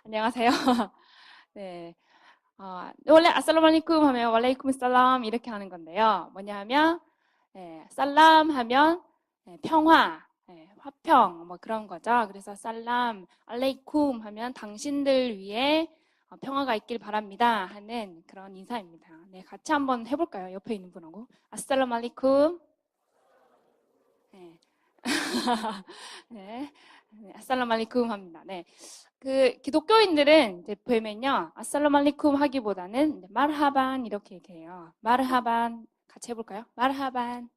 안녕하세요. 네. 원래 아살라말리쿰 하면 왈레이쿰 살람 이렇게 하는 건데요. 뭐냐 하면, 살람 하면 평화, 화평, 뭐 그런 거죠. 그래서 살람, 알레이쿰 하면 당신들 위해 평화가 있길 바랍니다 하는 그런 인사입니다. 네, 같이 한번 해볼까요? 옆에 있는 분하고. 아살라말리쿰. 네. 네. 아살라말리쿰 합니다. 네. 기독교인들은 이제 뵈면요, 아살라말리쿰 하기보다는 이제 말하반 이렇게 얘기해요. 말하반 같이 해볼까요? 말하반.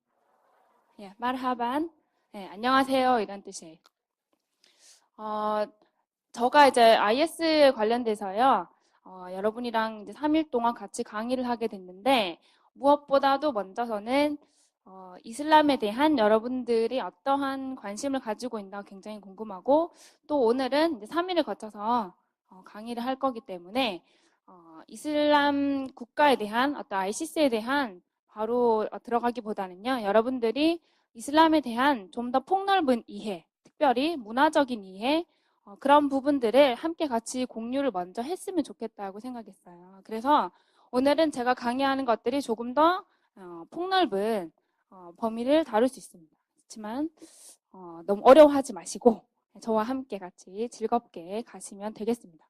예, 말하반. 네, 안녕하세요 이런 뜻이에요. 저가 이제 IS 관련돼서요, 여러분이랑 이제 3일 동안 같이 강의를 하게 됐는데, 무엇보다도 먼저서는, 이슬람에 대한 여러분들이 어떠한 관심을 가지고 있나 굉장히 궁금하고, 또 오늘은 이제 3일을 거쳐서 강의를 할 거기 때문에, 이슬람 국가에 대한 어떤 ISIS에 대한 바로 들어가기보다는요, 여러분들이 이슬람에 대한 좀 더 폭넓은 이해, 특별히 문화적인 이해, 그런 부분들을 함께 같이 공유를 먼저 했으면 좋겠다고 생각했어요. 그래서 오늘은 제가 강의하는 것들이 조금 더 폭넓은 범위를 다룰 수 있습니다. 그렇지만 너무 어려워하지 마시고 저와 함께 같이 즐겁게 가시면 되겠습니다.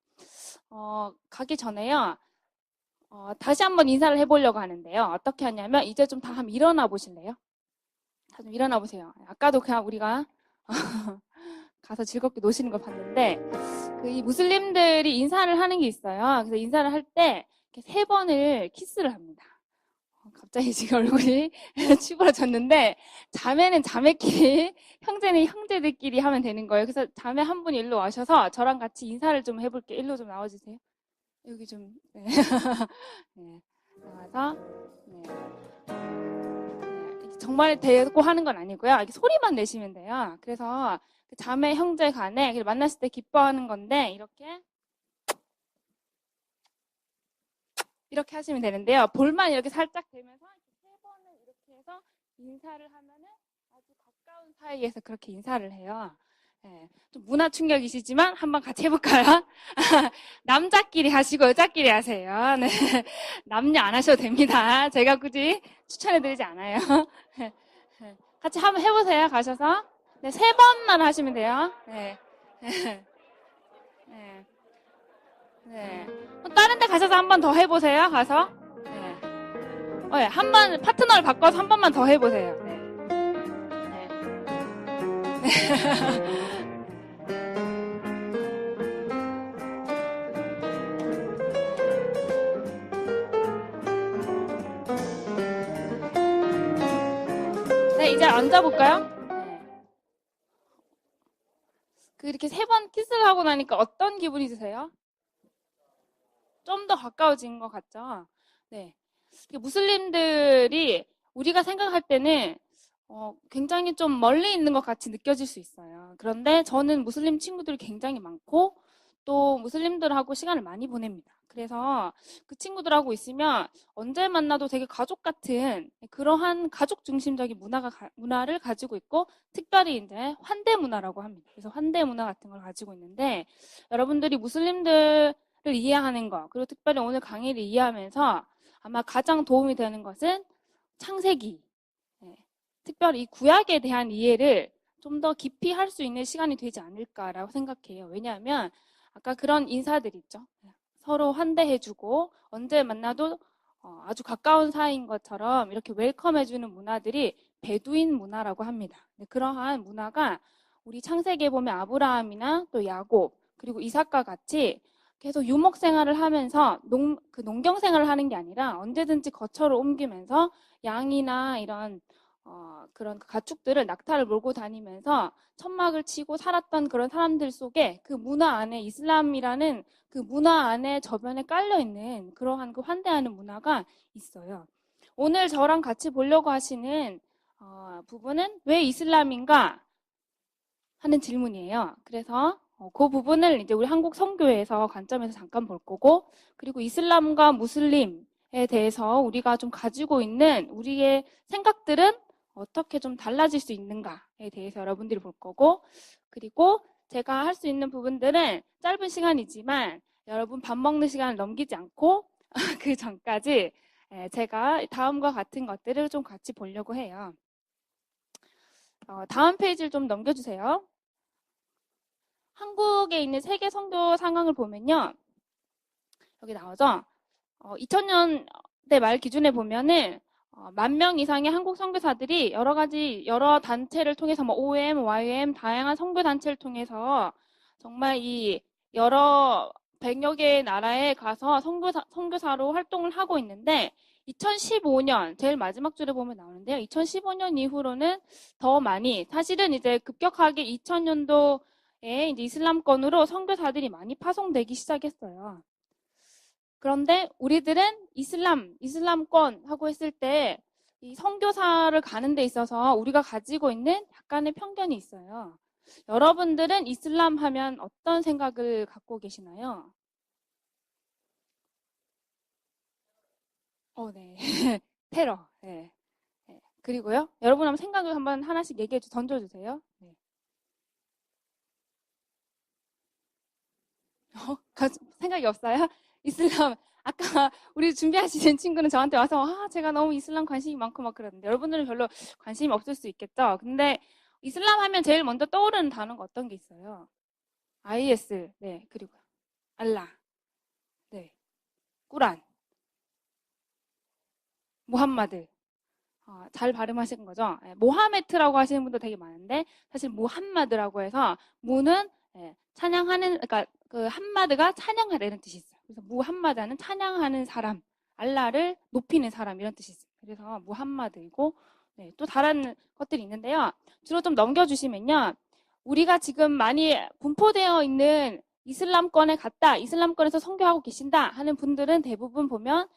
가기 전에요. 다시 한번 인사를 해보려고 하는데요. 어떻게 하냐면 이제 좀 다 한번 일어나 보실래요? 다 좀 일어나 보세요. 아까도 그냥 우리가 가서 즐겁게 노시는 걸 봤는데 이 무슬림들이 인사를 하는 게 있어요. 그래서 인사를 할 때 세 번을 키스를 합니다. 갑자기 지금 얼굴이 찌그러졌는데 자매는 자매끼리, 형제는 형제들끼리 하면 되는 거예요. 그래서 자매 한 분이 일로 와셔서 저랑 같이 인사를 좀 해볼게요. 일로 좀 나와주세요. 여기 좀 네. 네. 나와서 네. 네. 정말 대고 하는 건 아니고요. 이렇게 소리만 내시면 돼요. 그래서 자매 형제 간에 만났을 때 기뻐하는 건데 이렇게 하시면 되는데요. 볼만 이렇게 살짝 대면서 세 번을 이렇게 해서 인사를 하면은 아주 가까운 사이에서 그렇게 인사를 해요. 네, 좀 문화 충격이시지만 한번 같이 해볼까요? 남자끼리 하시고 여자끼리 하세요. 네, 남녀 안 하셔도 됩니다. 제가 굳이 추천해드리지 않아요. 같이 한번 해보세요. 가셔서 네, 세 번만 하시면 돼요. 네. 네. 네. 다른 데 가셔서 한 번 더 해보세요. 가서. 네. 네. 한 번, 파트너를 바꿔서 한 번만 더 해보세요. 네. 네. 네, 이제 앉아볼까요? 네. 이렇게 세 번 키스를 하고 나니까 어떤 기분이 드세요? 좀 더 가까워진 것 같죠? 네. 무슬림들이 우리가 생각할 때는 굉장히 좀 멀리 있는 것 같이 느껴질 수 있어요. 그런데 저는 무슬림 친구들이 굉장히 많고 또 무슬림들하고 시간을 많이 보냅니다. 그래서 그 친구들하고 있으면 언제 만나도 되게 가족 같은 그러한 가족 중심적인 문화를 가지고 있고 특별히 이제 환대 문화라고 합니다. 그래서 환대 문화 같은 걸 가지고 있는데 여러분들이 무슬림들을 이해하는 거 그리고 특별히 오늘 강의를 이해하면서 아마 가장 도움이 되는 것은 창세기, 특별히 이 구약에 대한 이해를 좀 더 깊이 할 수 있는 시간이 되지 않을까라고 생각해요. 왜냐하면 아까 그런 인사들 있죠. 서로 환대해주고 언제 만나도 아주 가까운 사이인 것처럼 이렇게 웰컴해주는 문화들이 베두인 문화라고 합니다. 그러한 문화가 우리 창세기에 보면 아브라함이나 또 야곱 그리고 이삭과 같이 계속 유목 생활을 하면서 농경 생활을 하는 게 아니라 언제든지 거처를 옮기면서 양이나 이런 그런 가축들을 낙타를 몰고 다니면서 천막을 치고 살았던 그런 사람들 속에 그 문화 안에 이슬람이라는 그 문화 안에 저변에 깔려있는 그러한 그 환대하는 문화가 있어요. 오늘 저랑 같이 보려고 하시는 부분은 왜 이슬람인가 하는 질문이에요. 그래서 그 부분을 이제 우리 한국 선교에서 관점에서 잠깐 볼 거고 그리고 이슬람과 무슬림에 대해서 우리가 좀 가지고 있는 우리의 생각들은 어떻게 좀 달라질 수 있는가에 대해서 여러분들이 볼 거고 그리고 제가 할 수 있는 부분들은 짧은 시간이지만 여러분 밥 먹는 시간을 넘기지 않고 그 전까지 제가 다음과 같은 것들을 좀 같이 보려고 해요. 다음 페이지를 좀 넘겨주세요. 한국에 있는 세계 선교 상황을 보면요. 여기 나오죠? 2000년대 말 기준에 보면은 10,000명 이상의 한국 선교사들이 여러 단체를 통해서 뭐 OM, YM 다양한 선교 단체를 통해서 정말 이 여러 100여 개의 나라에 가서 선교사로 활동을 하고 있는데 2015년 제일 마지막 줄에 보면 나오는데요. 2015년 이후로는 더 많이 사실은 이제 급격하게 2000년도에 이제 이슬람권으로 선교사들이 많이 파송되기 시작했어요. 그런데 우리들은 이슬람권 하고 했을 때 이 선교사를 가는 데 있어서 우리가 가지고 있는 약간의 편견이 있어요. 여러분들은 이슬람 하면 어떤 생각을 갖고 계시나요? 네. 테러. 네. 네. 그리고요. 여러분 한번 생각을 한번 하나씩 던져주세요. 네. 생각이 없어요? 이슬람, 아까 우리 준비하시는 친구는 저한테 와서, 제가 너무 이슬람 관심이 많고 막 그러는데, 여러분들은 별로 관심이 없을 수 있겠죠? 근데, 이슬람 하면 제일 먼저 떠오르는 단어가 어떤 게 있어요? IS, 네, 그리고, 알라, 네, 꾸란, 무함마드. 잘 발음하신 거죠? 모하메트라고 하시는 분도 되게 많은데, 사실 무함마드라고 해서, 무는 찬양하는, 그러니까 그 함마드가 찬양하다 이런 뜻이 있어요. 그래서 무함마드는 찬양하는 사람, 알라를 높이는 사람 이런 뜻이 있어요. 그래서 무함마드이고, 네, 또 다른 것들이 있는데요. 주로 좀 넘겨주시면요. 우리가 지금 많이 분포되어 있는 이슬람권에서 선교하고 계신다 하는 분들은 대부분 보면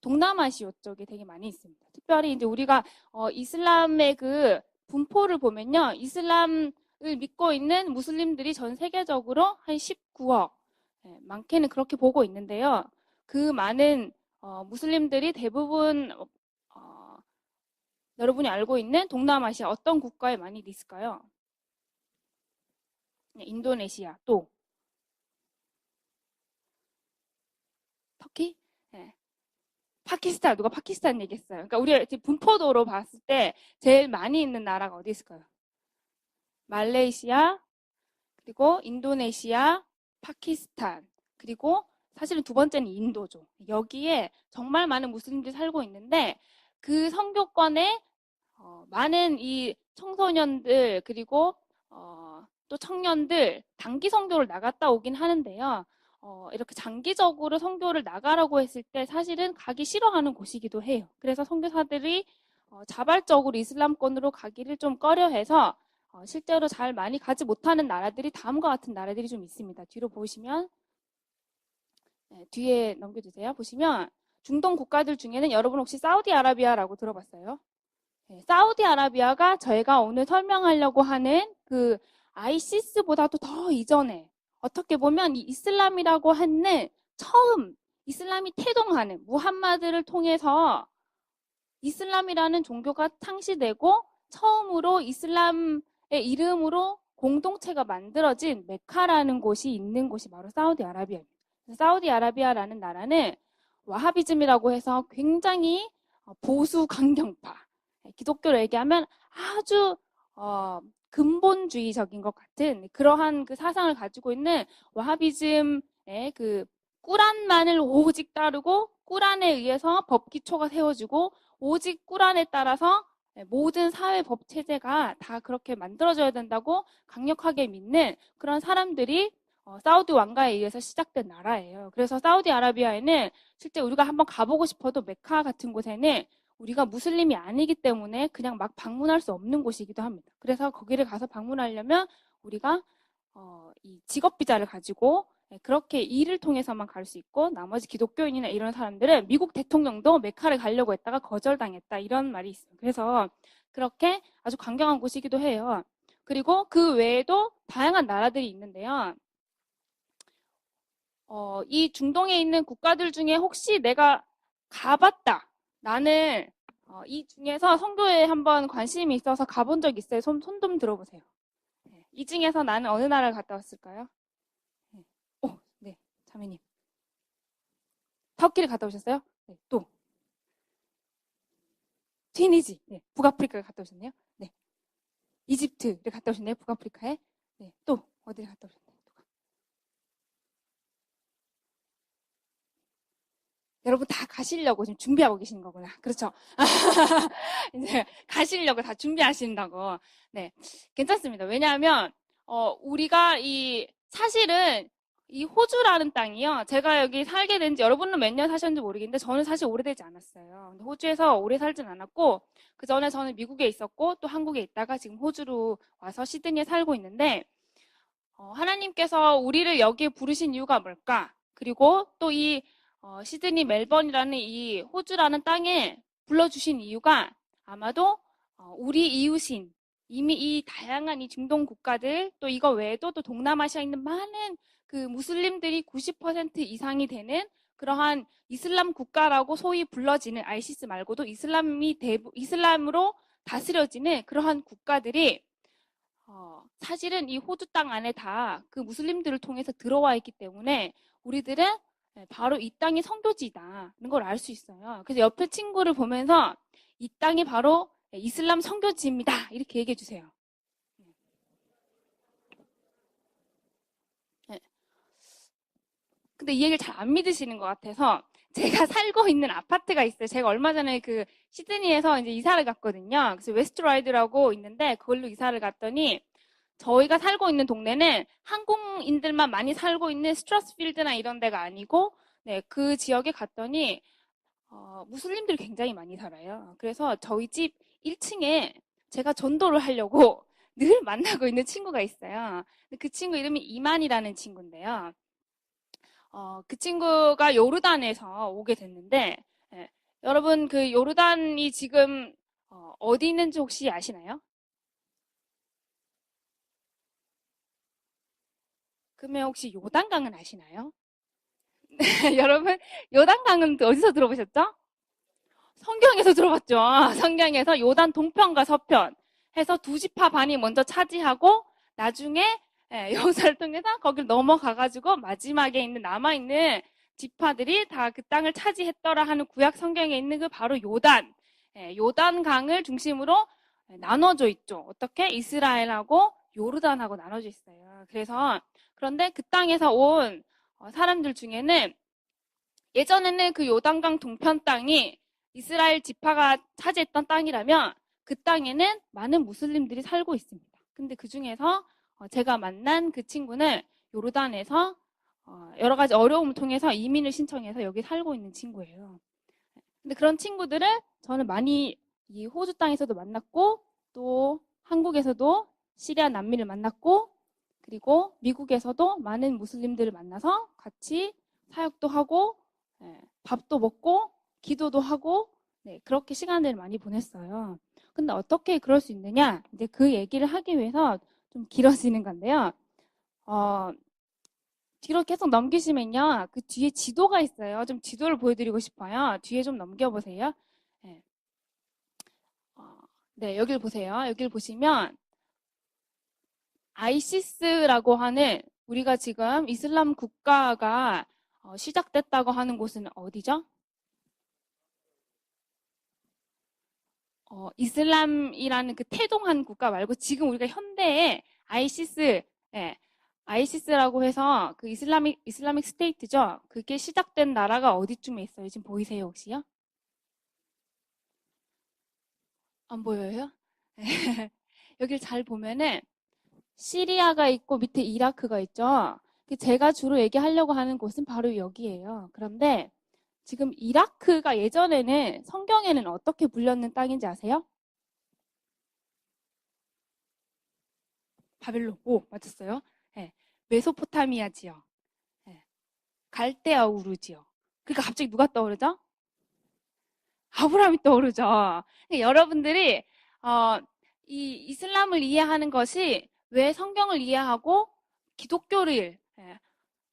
동남아시아 쪽에 되게 많이 있습니다. 특별히 이제 우리가 이슬람의 그 분포를 보면요. 이슬람을 믿고 있는 무슬림들이 전 세계적으로 한 19억, 많게는 그렇게 보고 있는데요. 그 많은 무슬림들이 대부분 여러분이 알고 있는 동남아시아 어떤 국가에 많이 있을까요? 인도네시아, 또 터키? 네. 파키스탄, 누가 파키스탄 얘기했어요. 그러니까 우리가 분포도로 봤을 때 제일 많이 있는 나라가 어디 있을까요? 말레이시아, 그리고 인도네시아, 파키스탄, 그리고 사실은 두 번째는 인도죠. 여기에 정말 많은 무슬림들이 살고 있는데 그 선교권에 많은 이 청소년들 그리고 또 청년들 단기 선교를 나갔다 오긴 하는데요. 이렇게 장기적으로 선교를 나가라고 했을 때 사실은 가기 싫어하는 곳이기도 해요. 그래서 선교사들이 자발적으로 이슬람권으로 가기를 좀 꺼려해서 실제로 잘 많이 가지 못하는 나라들이 다음과 같은 나라들이 좀 있습니다. 뒤로 보시면 뒤에 넘겨주세요. 보시면 중동 국가들 중에는 여러분 혹시 사우디아라비아라고 들어봤어요? 네, 사우디아라비아가 저희가 오늘 설명하려고 하는 그 ISIS보다도 더 이전에 어떻게 보면 이 이슬람이라고 하는 처음 이슬람이 태동하는 무함마드를 통해서 이슬람이라는 종교가 창시되고 처음으로 이슬람의 이름으로 공동체가 만들어진 메카라는 곳이 있는 곳이 바로 사우디아라비아입니다. 사우디아라비아라는 나라는 와하비즘이라고 해서 굉장히 보수 강경파, 기독교로 얘기하면 아주 근본주의적인 것 같은 그러한 그 사상을 가지고 있는 와하비즘의 그 꾸란만을 오직 따르고 꾸란에 의해서 법 기초가 세워지고 오직 꾸란에 따라서 모든 사회 법 체제가 다 그렇게 만들어져야 된다고 강력하게 믿는 그런 사람들이 사우디 왕가에 의해서 시작된 나라예요. 그래서 사우디아라비아에는 실제 우리가 한번 가보고 싶어도 메카 같은 곳에는 우리가 무슬림이 아니기 때문에 그냥 막 방문할 수 없는 곳이기도 합니다. 그래서 거기를 가서 방문하려면 우리가 이 직업 비자를 가지고 그렇게 일을 통해서만 갈 수 있고 나머지 기독교인이나 이런 사람들은 미국 대통령도 메카를 가려고 했다가 거절당했다 이런 말이 있어요. 그래서 그렇게 아주 강경한 곳이기도 해요. 그리고 그 외에도 다양한 나라들이 있는데요. 이 중동에 있는 국가들 중에 혹시 내가 가봤다. 나는 이 중에서 선교에 한번 관심이 있어서 가본 적 있어요. 손 좀 들어보세요. 이 중에서 나는 어느 나라를 갔다 왔을까요? 네. 네. 자매님. 터키를 갔다 오셨어요? 네. 또. 튀니지. 네. 북아프리카를 갔다 오셨네요. 네. 이집트를 갔다 오셨네요. 북아프리카에. 네. 또. 어디를 갔다 오셨나요? 여러분 다 가시려고 지금 준비하고 계시는 거구나. 그렇죠? 이제 가시려고 다 준비하신다고. 네. 괜찮습니다. 왜냐하면, 우리가 사실은 이 호주라는 땅이요. 제가 여기 살게 된 지 여러분은 몇 년 사셨는지 모르겠는데 저는 사실 오래되지 않았어요. 근데 호주에서 오래 살진 않았고, 그 전에 저는 미국에 있었고, 또 한국에 있다가 지금 호주로 와서 시드니에 살고 있는데, 하나님께서 우리를 여기에 부르신 이유가 뭘까? 그리고 또 시드니 멜번이라는 이 호주라는 땅에 불러주신 이유가 아마도 우리 이웃인 이미 이 다양한 이 중동 국가들 또 이거 외에도 또 동남아시아에 있는 많은 그 무슬림들이 90% 이상이 되는 그러한 이슬람 국가라고 소위 불러지는 ISIS 말고도 이슬람으로 다스려지는 그러한 국가들이 사실은 이 호주 땅 안에 다 그 무슬림들을 통해서 들어와 있기 때문에 우리들은 바로 이 땅이 선교지다는 걸 알 수 있어요. 그래서 옆에 친구를 보면서 이 땅이 바로 이슬람 선교지입니다. 이렇게 얘기해 주세요. 네. 근데 이 얘기를 잘 안 믿으시는 것 같아서 제가 살고 있는 아파트가 있어요. 제가 얼마 전에 그 시드니에서 이제 이사를 갔거든요. 그래서 웨스트라이드라고 있는데 그걸로 이사를 갔더니 저희가 살고 있는 동네는 한국인들만 많이 살고 있는 스트라스필드나 이런 데가 아니고, 네, 그 지역에 갔더니, 무슬림들이 굉장히 많이 살아요. 그래서 저희 집 1층에 제가 전도를 하려고 늘 만나고 있는 친구가 있어요. 그 친구 이름이 이만이라는 친구인데요. 그 친구가 요르단에서 오게 됐는데, 예, 여러분 그 요르단이 지금 어디 있는지 혹시 아시나요? 그러면 혹시 요단강은 아시나요? 여러분, 요단강은 어디서 들어보셨죠? 성경에서 들어봤죠. 성경에서 요단 동편과 서편 해서 두 지파 반이 먼저 차지하고 나중에 여호사를 통해서 거길 넘어가가지고 마지막에 있는 남아있는 지파들이 다 그 땅을 차지했더라 하는 구약 성경에 있는 그 바로 요단강을 중심으로 나눠져 있죠. 어떻게? 이스라엘하고 요르단하고 나눠져 있어요. 그래서 그런데 그 땅에서 온 사람들 중에는 예전에는 그 요단강 동편 땅이 이스라엘 지파가 차지했던 땅이라면 그 땅에는 많은 무슬림들이 살고 있습니다. 근데 그 중에서 제가 만난 그 친구는 요르단에서 여러 가지 어려움을 통해서 이민을 신청해서 여기 살고 있는 친구예요. 근데 그런 친구들을 저는 많이 이 호주 땅에서도 만났고 또 한국에서도 시리아 난민을 만났고 그리고 미국에서도 많은 무슬림들을 만나서 같이 사역도 하고 밥도 먹고 기도도 하고 네, 그렇게 시간을 많이 보냈어요. 근데 어떻게 그럴 수 있느냐? 이제 그 얘기를 하기 위해서 좀 길어지는 건데요. 어, 뒤로 계속 넘기시면요. 그 뒤에 지도가 있어요. 좀 지도를 보여드리고 싶어요. 뒤에 좀 넘겨보세요. 네, 네, 여기를 보세요. 여기를 보시면 아이시스라고 하는 우리가 지금 이슬람 국가가 시작됐다고 하는 곳은 어디죠? 이슬람이라는 그 태동한 국가 말고 지금 우리가 현대에 아이시스, 예, 아이시스라고 해서 그 이슬라믹 스테이트죠. 그게 시작된 나라가 어디쯤에 있어요? 지금 보이세요, 혹시요? 안 보여요? 여기를 잘 보면은 시리아가 있고 밑에 이라크가 있죠. 제가 주로 얘기하려고 하는 곳은 바로 여기예요. 그런데 지금 이라크가 예전에는 성경에는 어떻게 불렸는 땅인지 아세요? 바벨론. 오, 맞았어요. 네. 메소포타미아 지역. 네. 갈대아 우르 지역. 그러니까 갑자기 누가 떠오르죠? 아브라함이 떠오르죠. 그러니까 여러분들이 어, 이 이슬람을 이해하는 것이 왜 성경을 이해하고 기독교를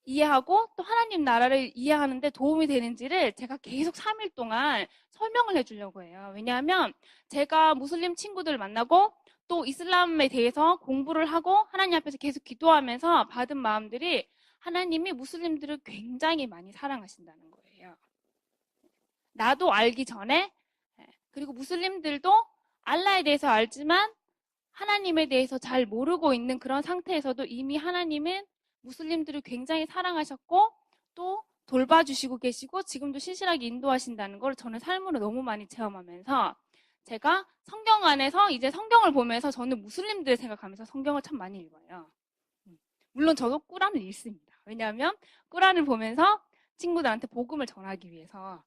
이해하고 또 하나님 나라를 이해하는데 도움이 되는지를 제가 계속 3일 동안 설명을 해주려고 해요. 왜냐하면 제가 무슬림 친구들 만나고 또 이슬람에 대해서 공부를 하고 하나님 앞에서 계속 기도하면서 받은 마음들이 하나님이 무슬림들을 굉장히 많이 사랑하신다는 거예요. 나도 알기 전에, 그리고 무슬림들도 알라에 대해서 알지만 하나님에 대해서 잘 모르고 있는 그런 상태에서도 이미 하나님은 무슬림들을 굉장히 사랑하셨고 또 돌봐주시고 계시고 지금도 신실하게 인도하신다는 걸 저는 삶으로 너무 많이 체험하면서 제가 성경 안에서 이제 성경을 보면서 저는 무슬림들을 생각하면서 성경을 참 많이 읽어요. 물론 저도 꾸란을 읽습니다. 왜냐하면 꾸란을 보면서 친구들한테 복음을 전하기 위해서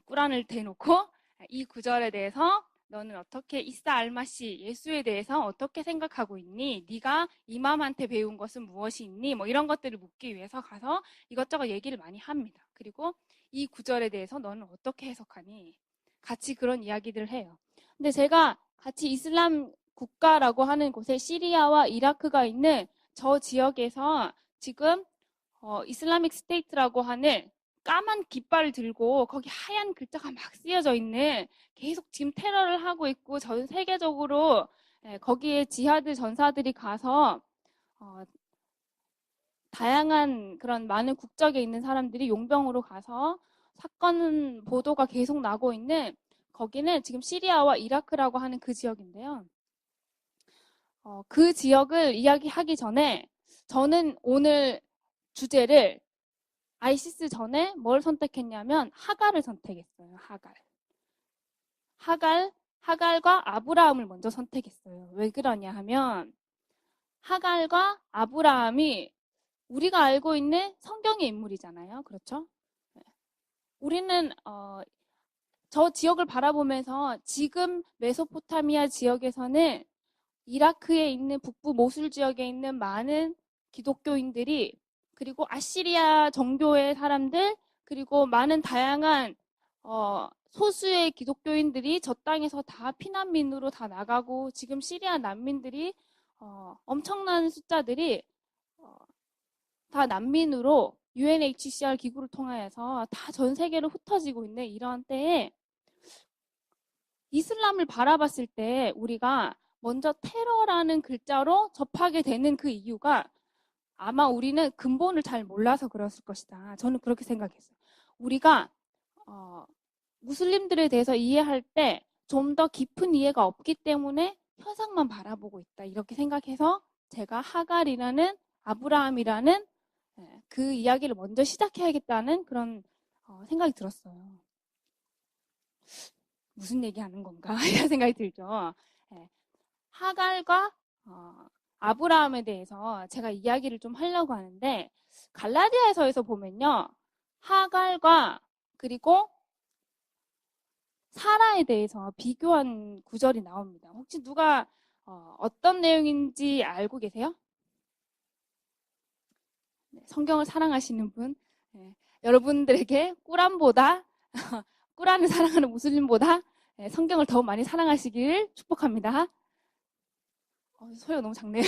꾸란을 대놓고 이 구절에 대해서 너는 어떻게 이사 알마시 예수에 대해서 어떻게 생각하고 있니? 네가 이맘한테 배운 것은 무엇이 있니? 뭐 이런 것들을 묻기 위해서 가서 이것저것 얘기를 많이 합니다. 그리고 이 구절에 대해서 너는 어떻게 해석하니? 같이 그런 이야기들을 해요. 근데 제가 같이 이슬람 국가라고 하는 곳에 시리아와 이라크가 있는 저 지역에서 지금 이슬라믹 스테이트라고 하는 까만 깃발을 들고 거기 하얀 글자가 막 쓰여져 있는 계속 지금 테러를 하고 있고 전 세계적으로 거기에 지하드 전사들이 가서 다양한 그런 많은 국적에 있는 사람들이 용병으로 가서 사건 보도가 계속 나고 있는 거기는 지금 시리아와 이라크라고 하는 그 지역인데요. 그 지역을 이야기하기 전에 저는 오늘 주제를 아이시스 전에 뭘 선택했냐면 하갈을 선택했어요. 하갈과 아브라함을 먼저 선택했어요. 왜 그러냐 하면 하갈과 아브라함이 우리가 알고 있는 성경의 인물이잖아요. 그렇죠? 우리는 저 지역을 바라보면서 지금 메소포타미아 지역에서는 이라크에 있는 북부 모술 지역에 있는 많은 기독교인들이 그리고 아시리아 정교의 사람들 그리고 많은 다양한 소수의 기독교인들이 저 땅에서 다 피난민으로 다 나가고 지금 시리아 난민들이 엄청난 숫자들이 다 난민으로 UNHCR 기구를 통하여서 다 전 세계로 흩어지고 있는 이런 때에 이슬람을 바라봤을 때 우리가 먼저 테러라는 글자로 접하게 되는 그 이유가 아마 우리는 근본을 잘 몰라서 그랬을 것이다. 저는 그렇게 생각했어요. 우리가 무슬림들에 대해서 이해할 때 좀 더 깊은 이해가 없기 때문에 현상만 바라보고 있다. 이렇게 생각해서 제가 하갈이라는 아브라함이라는 그 이야기를 먼저 시작해야겠다는 그런 생각이 들었어요. 무슨 얘기하는 건가 이런 생각이 들죠. 하갈과 아브라함에 대해서 제가 이야기를 좀 하려고 하는데 갈라디아서에서 보면요. 하갈과 그리고 사라에 대해서 비교한 구절이 나옵니다. 혹시 누가 어떤 내용인지 알고 계세요? 네, 성경을 사랑하시는 분 여러분들에게 꾸란보다 꾸란을 사랑하는 무슬림보다 성경을 더 많이 사랑하시길 축복합니다. 소리가 너무 작네요.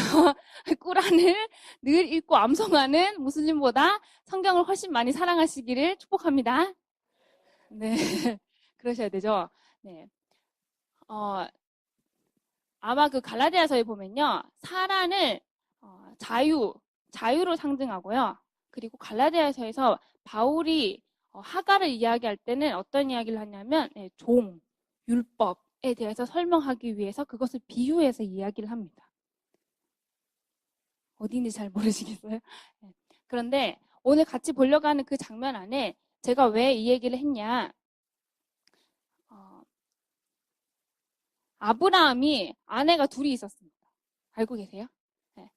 꾸란을 늘 읽고 암송하는 무슬림보다 성경을 훨씬 많이 사랑하시기를 축복합니다. 네, 그러셔야 되죠. 네, 아마 그 갈라디아서에 보면요, 사라는 자유로 상징하고요. 그리고 갈라디아서에서 바울이 하갈을 이야기할 때는 어떤 이야기를 하냐면 율법에 대해서 설명하기 위해서 그것을 비유해서 이야기를 합니다. 어디인지 잘 모르시겠어요? 네. 그런데 오늘 같이 보려고 하는 그 장면 안에 제가 왜 이 얘기를 했냐. 아브라함이 아내가 둘이 있었습니다. 알고 계세요? 네.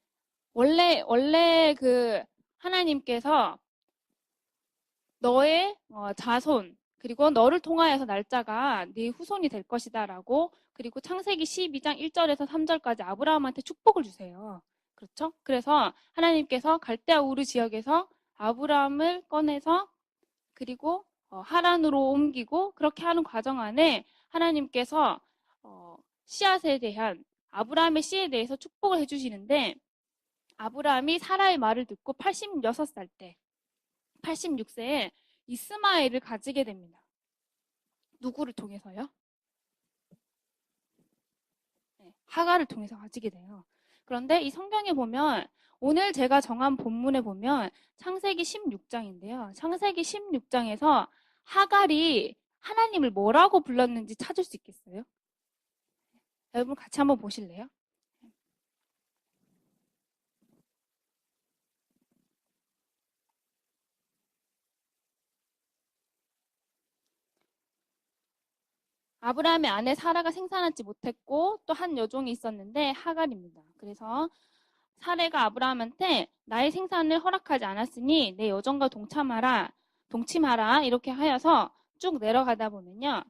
원래 그 하나님께서 너의 자손 그리고 너를 통하여서 날짜가 네 후손이 될 것이다라고 그리고 창세기 12장 1절에서 3절까지 아브라함한테 축복을 주세요. 그렇죠? 그래서 하나님께서 갈대아 우르 지역에서 아브라함을 꺼내서 그리고 하란으로 옮기고 그렇게 하는 과정 안에 하나님께서 씨앗에 대한 아브라함의 씨에 대해서 축복을 해주시는데 아브라함이 사라의 말을 듣고 86살 때 86세에 이스마엘을 가지게 됩니다. 누구를 통해서요? 네, 하갈을 통해서 가지게 돼요. 그런데 이 성경에 보면 오늘 제가 정한 본문에 보면 창세기 16장인데요. 창세기 16장에서 하갈이 하나님을 뭐라고 불렀는지 찾을 수 있겠어요? 여러분 같이 한번 보실래요? 아브라함의 아내 사라가 생산하지 못했고 또 한 여종이 있었는데 하갈입니다. 그래서 사레가 아브라함한테 나의 생산을 허락하지 않았으니 내 여종과 동침하라 이렇게 하여서 쭉 내려가다 보면요.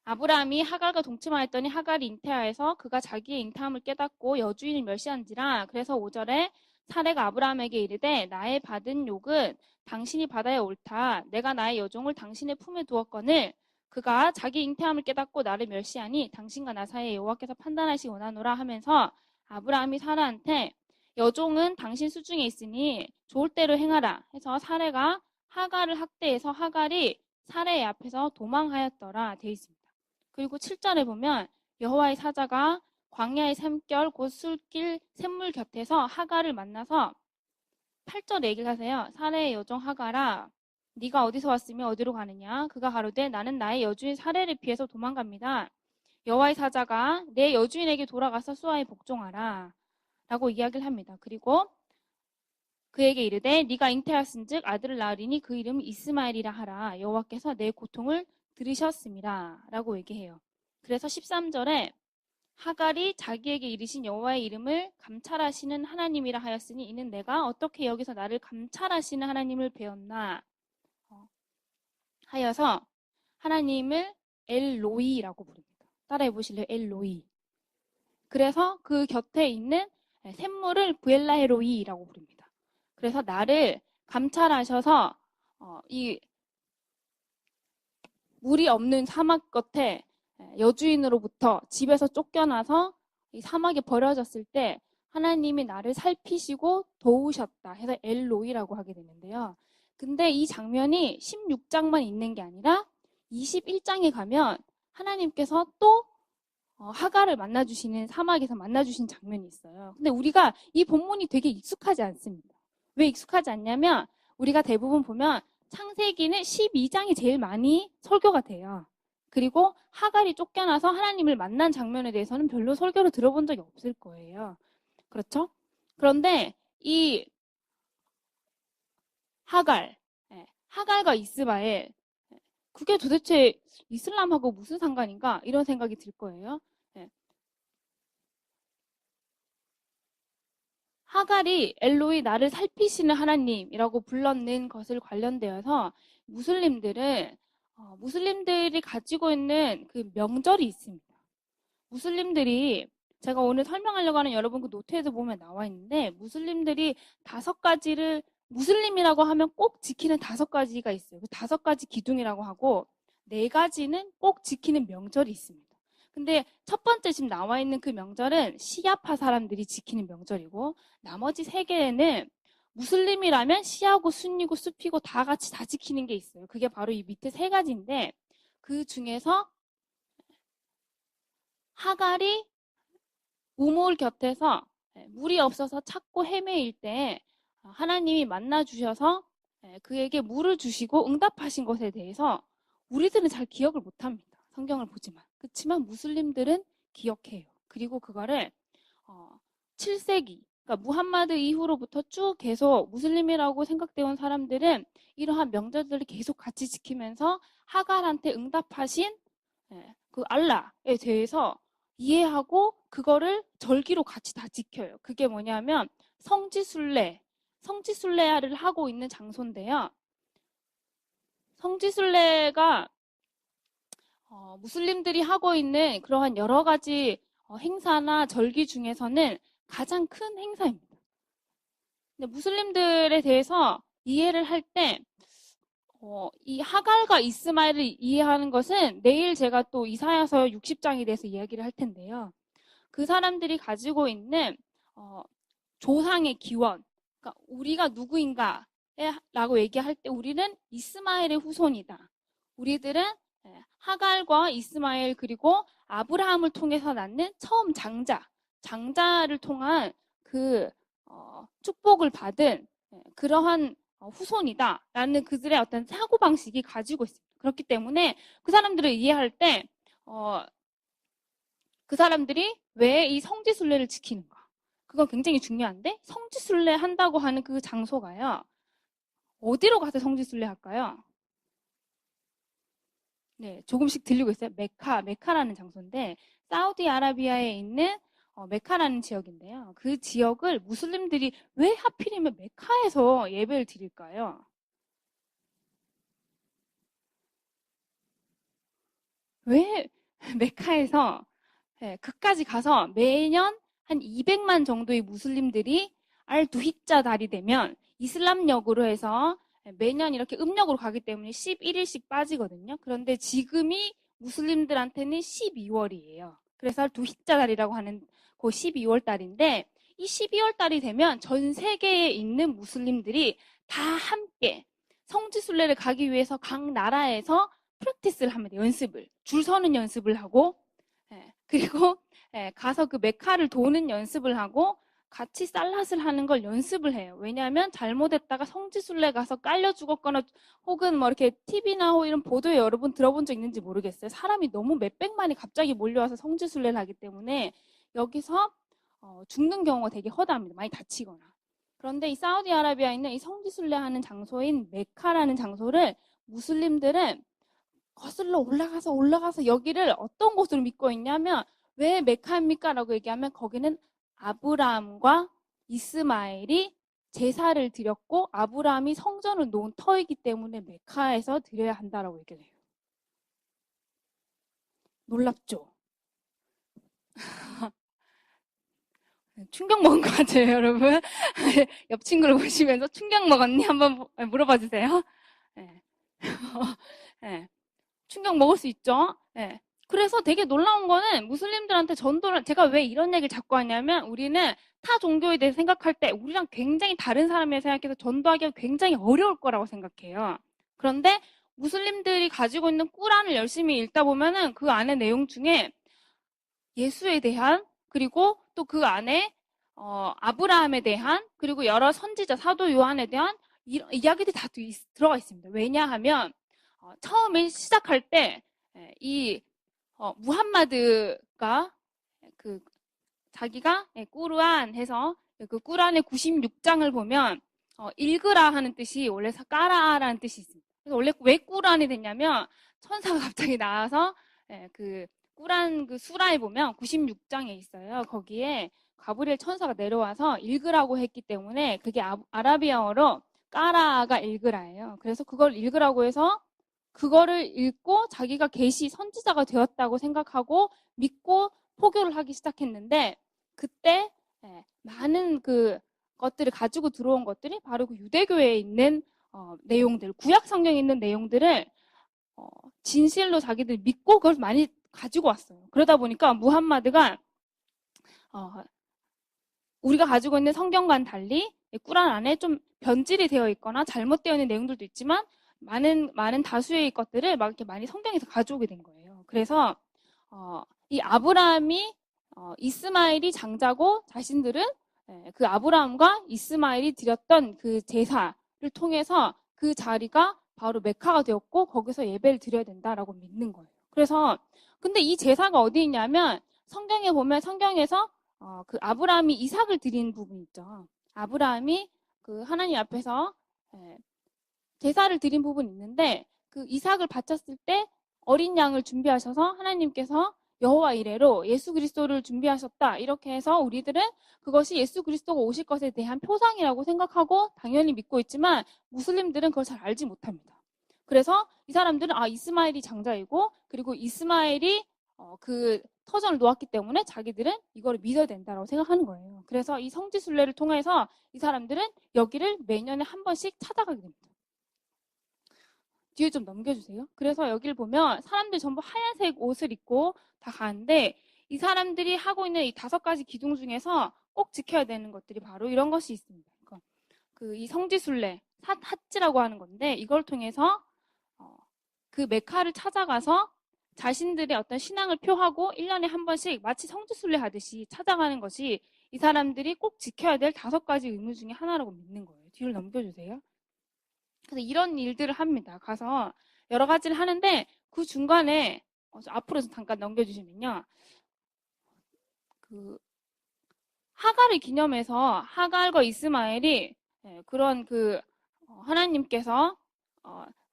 아브라함이 하갈과 동침하였더니 하갈이 잉태하여서 그가 자기의 잉태함을 깨닫고 여주인을 멸시한지라. 그래서 5절에 사레가 아브라함에게 이르되 나의 받은 욕은 당신이 받아야 옳다. 내가 나의 여종을 당신의 품에 두었거늘 그가 자기 잉태함을 깨닫고 나를 멸시하니 당신과 나 사이에 여호와께서 판단하시기 원하노라 하면서 아브라함이 사라한테 여종은 당신 수중에 있으니 좋을 대로 행하라 해서 사레가 하갈을 학대해서 하갈이 사레의 앞에서 도망하였더라 되어 있습니다. 그리고 7절에 보면 여호와의 사자가 광야의 샘결 곧 술길 샘물 곁에서 하갈을 만나서 8절 얘기를 하세요. 사레의 여종 하갈아 네가 어디서 왔으며 어디로 가느냐? 그가 가로되 나는 나의 여주인 사레를 피해서 도망갑니다. 여호와의 사자가 내 여주인에게 돌아가서 수아에 복종하라 라고 이야기를 합니다. 그리고 그에게 이르되 네가 잉태하였은즉 아들을 낳으리니 그 이름을 이스마엘이라 하라. 여호와께서 내 고통을 들으셨습니다. 라고 얘기해요. 그래서 13절에 하갈이 자기에게 이르신 여호와의 이름을 감찰하시는 하나님이라 하였으니 이는 내가 어떻게 여기서 나를 감찰하시는 하나님을 배웠나 하여서 하나님을 엘로이라고 부릅니다. 따라해 보실래요? 엘로이. 그래서 그 곁에 있는 샘물을 부엘라헤로이라고 부릅니다. 그래서 나를 감찰하셔서 이 물이 없는 사막 겉에 여주인으로부터 집에서 쫓겨나서 이 사막에 버려졌을 때 하나님이 나를 살피시고 도우셨다 해서 엘로이라고 하게 되는데요. 근데 이 장면이 16장만 있는 게 아니라 21장에 가면 하나님께서 또 하갈을 만나주시는 사막에서 만나주신 장면이 있어요. 근데 우리가 이 본문이 되게 익숙하지 않습니다. 왜 익숙하지 않냐면 우리가 대부분 보면 창세기는 12장이 제일 많이 설교가 돼요. 그리고 하갈이 쫓겨나서 하나님을 만난 장면에 대해서는 별로 설교를 들어본 적이 없을 거예요. 그렇죠? 그런데 이 하갈, 하갈과 이스마엘, 그게 도대체 이슬람하고 무슨 상관인가? 이런 생각이 들 거예요. 하갈이 엘로이 나를 살피시는 하나님이라고 불렀는 것을 관련되어서 무슬림들이 가지고 있는 그 명절이 있습니다. 무슬림들이 제가 오늘 설명하려고 하는 여러분 그 노트에도 보면 나와 있는데 무슬림들이 5가지를 무슬림이라고 하면 꼭 지키는 5가지가 있어요. 그 5가지 기둥이라고 하고 4가지는 꼭 지키는 명절이 있습니다. 근데 첫 번째 지금 나와 있는 그 명절은 시아파 사람들이 지키는 명절이고 나머지 3개는 무슬림이라면 시아고 순니고 수피고 다 같이 다 지키는 게 있어요. 그게 바로 이 밑에 3가지인데 그 중에서 하갈이 우물 곁에서 물이 없어서 찾고 헤매일 때 하나님이 만나 주셔서 그에게 물을 주시고 응답하신 것에 대해서 우리들은 잘 기억을 못합니다. 성경을 보지만. 그렇지만 무슬림들은 기억해요. 그리고 그거를 7세기 그러니까 무함마드 이후로부터 쭉 계속 무슬림이라고 생각되어 온 사람들은 이러한 명절들을 계속 같이 지키면서 하갈한테 응답하신 그 알라에 대해서 이해하고 그거를 절기로 같이 다 지켜요. 그게 뭐냐면 성지순례를 하고 있는 장소인데요. 성지순례가 무슬림들이 하고 있는 그러한 여러 가지 행사나 절기 중에서는 가장 큰 행사입니다. 근데 무슬림들에 대해서 이해를 할 때 이 하갈과 이스마엘을 이해하는 것은 내일 제가 또 이사야서 60장에 대해서 이야기를 할 텐데요. 그 사람들이 가지고 있는 조상의 기원, 그러니까 우리가 누구인가 라고 얘기할 때 우리는 이스마엘의 후손이다. 우리들은 하갈과 이스마엘 그리고 아브라함을 통해서 낳는 처음 장자를 통한 그 축복을 받은 그러한 후손이다라는 그들의 어떤 사고방식이 가지고 있습니다. 그렇기 때문에 그 사람들을 이해할 때 그 사람들이 왜 이 성지순례를 지키는가? 그건 굉장히 중요한데 성지순례 한다고 하는 그 장소가요. 어디로 가서 성지순례 할까요? 네, 조금씩 들리고 있어요. 메카라는 장소인데 사우디아라비아에 있는 메카라는 지역인데요. 그 지역을 무슬림들이 왜 하필이면 메카에서 예배를 드릴까요? 왜 메카에서 그까지 가서 매년 한 200만 정도의 무슬림들이 알두히자 달이 되면 이슬람력으로 해서 매년 이렇게 음력으로 가기 때문에 11일씩 빠지거든요. 그런데 지금이 무슬림들한테는 12월이에요. 그래서 두히자 달이라고 하는 그 12월 달인데 이 12월 달이 되면 전 세계에 있는 무슬림들이 다 함께 성지순례를 가기 위해서 각 나라에서 프랙티스를 합니다. 연습을. 줄 서는 연습을 하고 그리고 가서 그 메카를 도는 연습을 하고 같이 살랏을 하는 걸 연습을 해요. 왜냐하면 잘못했다가 성지순례 가서 깔려 죽었거나 혹은 뭐 이렇게 TV나 이런 보도에 여러분 들어본 적 있는지 모르겠어요. 사람이 너무 몇백만이 갑자기 몰려와서 성지순례를 하기 때문에 여기서 죽는 경우가 되게 허다합니다. 많이 다치거나. 그런데 이 사우디아라비아에 있는 이 성지순례 하는 장소인 메카라는 장소를 무슬림들은 거슬러 올라가서 여기를 어떤 곳으로 믿고 있냐면 왜 메카입니까? 라고 얘기하면 거기는 아브라함과 이스마엘이 제사를 드렸고 아브라함이 성전을 놓은 터이기 때문에 메카에서 드려야 한다라고 얘기를 해요. 놀랍죠? 충격 먹은 것 같아요, 여러분. 옆 친구를 보시면서 충격 먹었니? 한번 물어봐 주세요. 네. 네. 충격 먹을 수 있죠. 네. 그래서 되게 놀라운 거는 무슬림들한테 전도를 제가 왜 이런 얘기를 자꾸 하냐면 우리는 타 종교에 대해서 생각할 때 우리랑 굉장히 다른 사람이라 생각해서 전도하기가 굉장히 어려울 거라고 생각해요. 그런데 무슬림들이 가지고 있는 꾸란을 열심히 읽다 보면은 그 안에 내용 중에 예수에 대한 그리고 또 그 안에 아브라함에 대한 그리고 여러 선지자 사도 요한에 대한 이야기들이 다 들어가 있습니다. 왜냐하면 처음에 시작할 때 이 무함마드가 그 자기가 꾸르안 해서 그 꾸란의 96장을 보면 읽으라 하는 뜻이 원래 까라라는 뜻이 있습니다. 그래서 원래 왜 꾸란이 됐냐면 천사가 갑자기 나와서 그 꾸란 그 수라에 보면 96장에 있어요. 거기에 가브리엘 천사가 내려와서 읽으라고 했기 때문에 그게 아라비아어로 까라가 읽으라예요. 그래서 그걸 읽으라고 해서 그거를 읽고 자기가 계시 선지자가 되었다고 생각하고 믿고 포교를 하기 시작했는데 그때 많은 그 것들을 가지고 들어온 것들이 바로 그 유대교에 있는 내용들, 구약 성경에 있는 내용들을 진실로 자기들 믿고 그걸 많이 가지고 왔어요. 그러다 보니까 무함마드가 우리가 가지고 있는 성경과는 달리 꾸란 안에 좀 변질이 되어 있거나 잘못되어 있는 내용들도 있지만 많은 다수의 것들을 막 이렇게 많이 성경에서 가져오게 된 거예요. 그래서 이 아브라함이 이스마엘이 장자고 자신들은 그 아브라함과 이스마엘이 드렸던 그 제사를 통해서 그 자리가 바로 메카가 되었고 거기서 예배를 드려야 된다라고 믿는 거예요. 그래서 근데 이 제사가 어디 있냐면 성경에 보면 성경에서 그 아브라함이 이삭을 드린 부분 있죠. 아브라함이 그 하나님 앞에서 제사를 드린 부분이 있는데 그 이삭을 바쳤을 때 어린 양을 준비하셔서 하나님께서 여호와 이레로 예수 그리스도를 준비하셨다. 이렇게 해서 우리들은 그것이 예수 그리스도가 오실 것에 대한 표상이라고 생각하고 당연히 믿고 있지만 무슬림들은 그걸 잘 알지 못합니다. 그래서 이 사람들은 이스마엘이 장자이고 그리고 이스마엘이 그 터전을 놓았기 때문에 자기들은 이거를 믿어야 된다고 생각하는 거예요. 그래서 이 성지순례를 통해서 이 사람들은 여기를 매년에 한 번씩 찾아가게 됩니다. 뒤에 좀 넘겨주세요. 그래서 여기를 보면 사람들이 전부 하얀색 옷을 입고 다 가는데 이 사람들이 하고 있는 이 5가지 기둥 중에서 꼭 지켜야 되는 것들이 바로 이런 것이 있습니다. 이 성지순례, 핫지라고 하는 건데 이걸 통해서 그 메카를 찾아가서 자신들의 어떤 신앙을 표하고 1년에 한 번씩 마치 성지순례 하듯이 찾아가는 것이 이 사람들이 꼭 지켜야 될 5가지 의무 중에 하나라고 믿는 거예요. 뒤를 넘겨주세요. 그래서 이런 일들을 합니다. 가서 여러 가지를 하는데 그 중간에 앞으로 잠깐 넘겨주시면요. 그 하갈을 기념해서 하갈과 이스마엘이 그런 하나님께서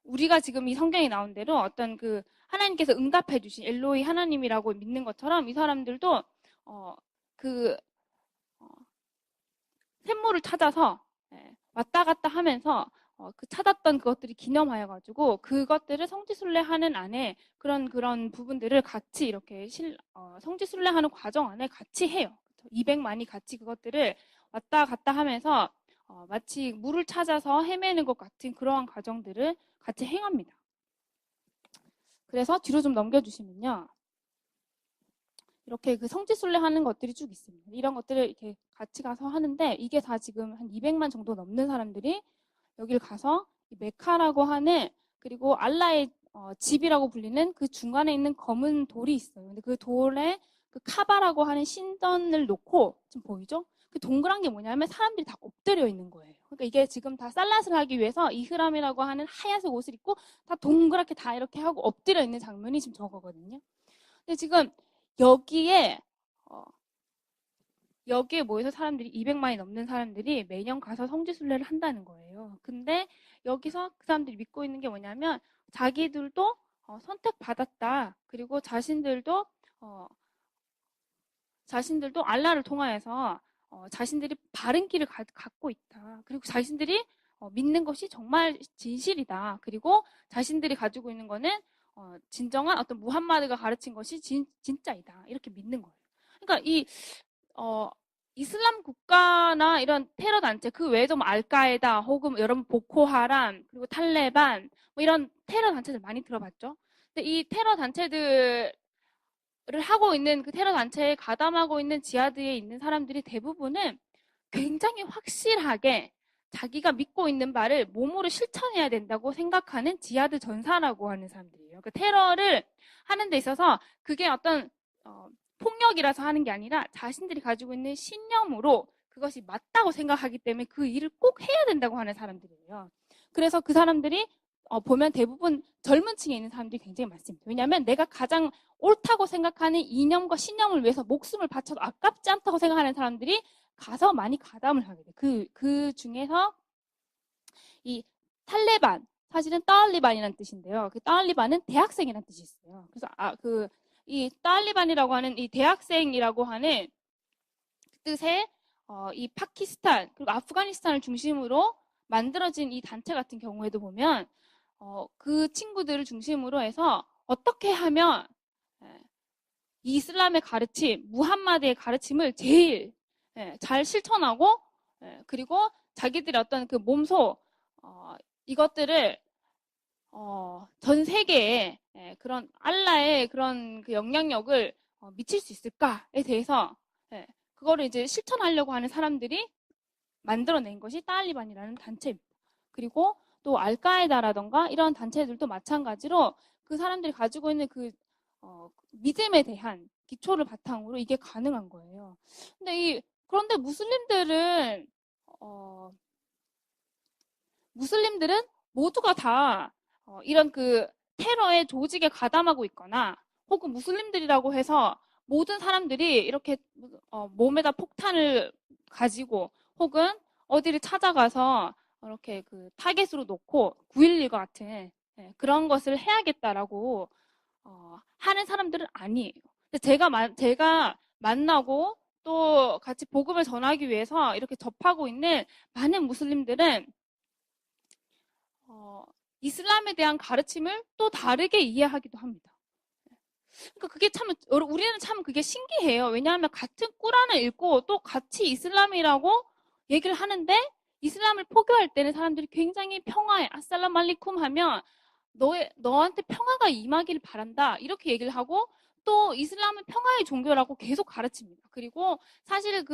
우리가 지금 이 성경에 나온 대로 어떤 그 하나님께서 응답해 주신 엘로이 하나님이라고 믿는 것처럼 이 사람들도 그 샘물을 찾아서 왔다 갔다 하면서 그 찾았던 그것들이 기념하여가지고 그것들을 성지순례하는 안에 그런 부분들을 같이 이렇게 성지순례하는 과정 안에 같이 해요. 200만이 같이 그것들을 왔다 갔다 하면서 마치 물을 찾아서 헤매는 것 같은 그러한 과정들을 같이 행합니다. 그래서 뒤로 좀 넘겨주시면요. 이렇게 그 성지순례 하는 것들이 쭉 있습니다. 이런 것들을 이렇게 같이 가서 하는데 이게 다 지금 한 200만 정도 넘는 사람들이 여길 가서 메카라고 하는 그리고 알라의 집이라고 불리는 그 중간에 있는 검은 돌이 있어요. 근데 그 돌에 그 카바라고 하는 신전을 놓고 지금 보이죠? 그 동그란 게 뭐냐면 사람들이 다 엎드려 있는 거예요. 그러니까 이게 지금 다 살랏을 하기 위해서 이흐람이라고 하는 하얀색 옷을 입고 다 동그랗게 다 이렇게 하고 엎드려 있는 장면이 지금 저거거든요. 근데 지금 여기에 모여서 사람들이 200만이 넘는 사람들이 매년 가서 성지순례를 한다는 거예요. 근데 여기서 그 사람들이 믿고 있는 게 뭐냐면 자기들도 선택받았다. 그리고 자신들도 알라를 통하여서 자신들이 바른 길을 갖고 있다. 그리고 자신들이 믿는 것이 정말 진실이다. 그리고 자신들이 가지고 있는 거는 진정한 어떤 무함마드가 가르친 것이 진짜이다. 이렇게 믿는 거예요. 그러니까 이슬람 국가나 이런 테러 단체, 그 외에도 뭐 알카에다 혹은 여러분 보코하람 그리고 탈레반 뭐 이런 테러 단체들 많이 들어봤죠. 근데 이 테러 단체들을 하고 있는 그 테러 단체에 가담하고 있는 지하드에 있는 사람들이 대부분은 굉장히 확실하게 자기가 믿고 있는 바를 몸으로 실천해야 된다고 생각하는 지하드 전사라고 하는 사람들이에요. 그 테러를 하는 데 있어서 그게 어떤 폭력이라서 하는 게 아니라 자신들이 가지고 있는 신념으로 그것이 맞다고 생각하기 때문에 그 일을 꼭 해야 된다고 하는 사람들이에요. 그래서 그 사람들이 보면 대부분 젊은 층에 있는 사람들이 굉장히 많습니다. 왜냐하면 내가 가장 옳다고 생각하는 이념과 신념을 위해서 목숨을 바쳐도 아깝지 않다고 생각하는 사람들이 가서 많이 가담을 하게 돼요. 그 중에서 이 탈레반, 사실은 따알리반이라는 뜻인데요. 그 따알리반은 대학생이라는 뜻이 있어요. 그래서 이 따알리반이라고 하는 이 대학생이라고 하는 뜻의 이 파키스탄 그리고 아프가니스탄을 중심으로 만들어진 이 단체 같은 경우에도 보면 그 친구들을 중심으로 해서 어떻게 하면 이 이슬람의 가르침, 무함마드의 가르침을 제일 잘 실천하고 그리고 자기들의 어떤 그 몸소 이것들을 전 세계에 그런 알라의 그런 그 영향력을 미칠 수 있을까에 대해서 그거를 이제 실천하려고 하는 사람들이 만들어낸 것이 따알리반이라는 단체입니다. 그리고 또 알카에다라던가 이런 단체들도 마찬가지로 그 사람들이 가지고 있는 그 믿음에 대한 기초를 바탕으로 이게 가능한 거예요. 그런데 무슬림들은 모두가 다 이런 그 테러의 조직에 가담하고 있거나 혹은 무슬림들이라고 해서 모든 사람들이 이렇게 몸에다 폭탄을 가지고 혹은 어디를 찾아가서 이렇게 그 타겟으로 놓고 9.11과 같은 그런 것을 해야겠다라고 하는 사람들은 아니에요. 제가 만나고 또 같이 복음을 전하기 위해서 이렇게 접하고 있는 많은 무슬림들은 이슬람에 대한 가르침을 또 다르게 이해하기도 합니다. 그러니까 그게 참 우리는 참 그게 신기해요. 왜냐하면 같은 꾸란을 읽고 또 같이 이슬람이라고 얘기를 하는데 이슬람을 포교할 때는 사람들이 굉장히 평화에 아살람 알리쿰 하면 너한테 평화가 임하기를 바란다 이렇게 얘기를 하고 또 이슬람은 평화의 종교라고 계속 가르칩니다. 그리고 사실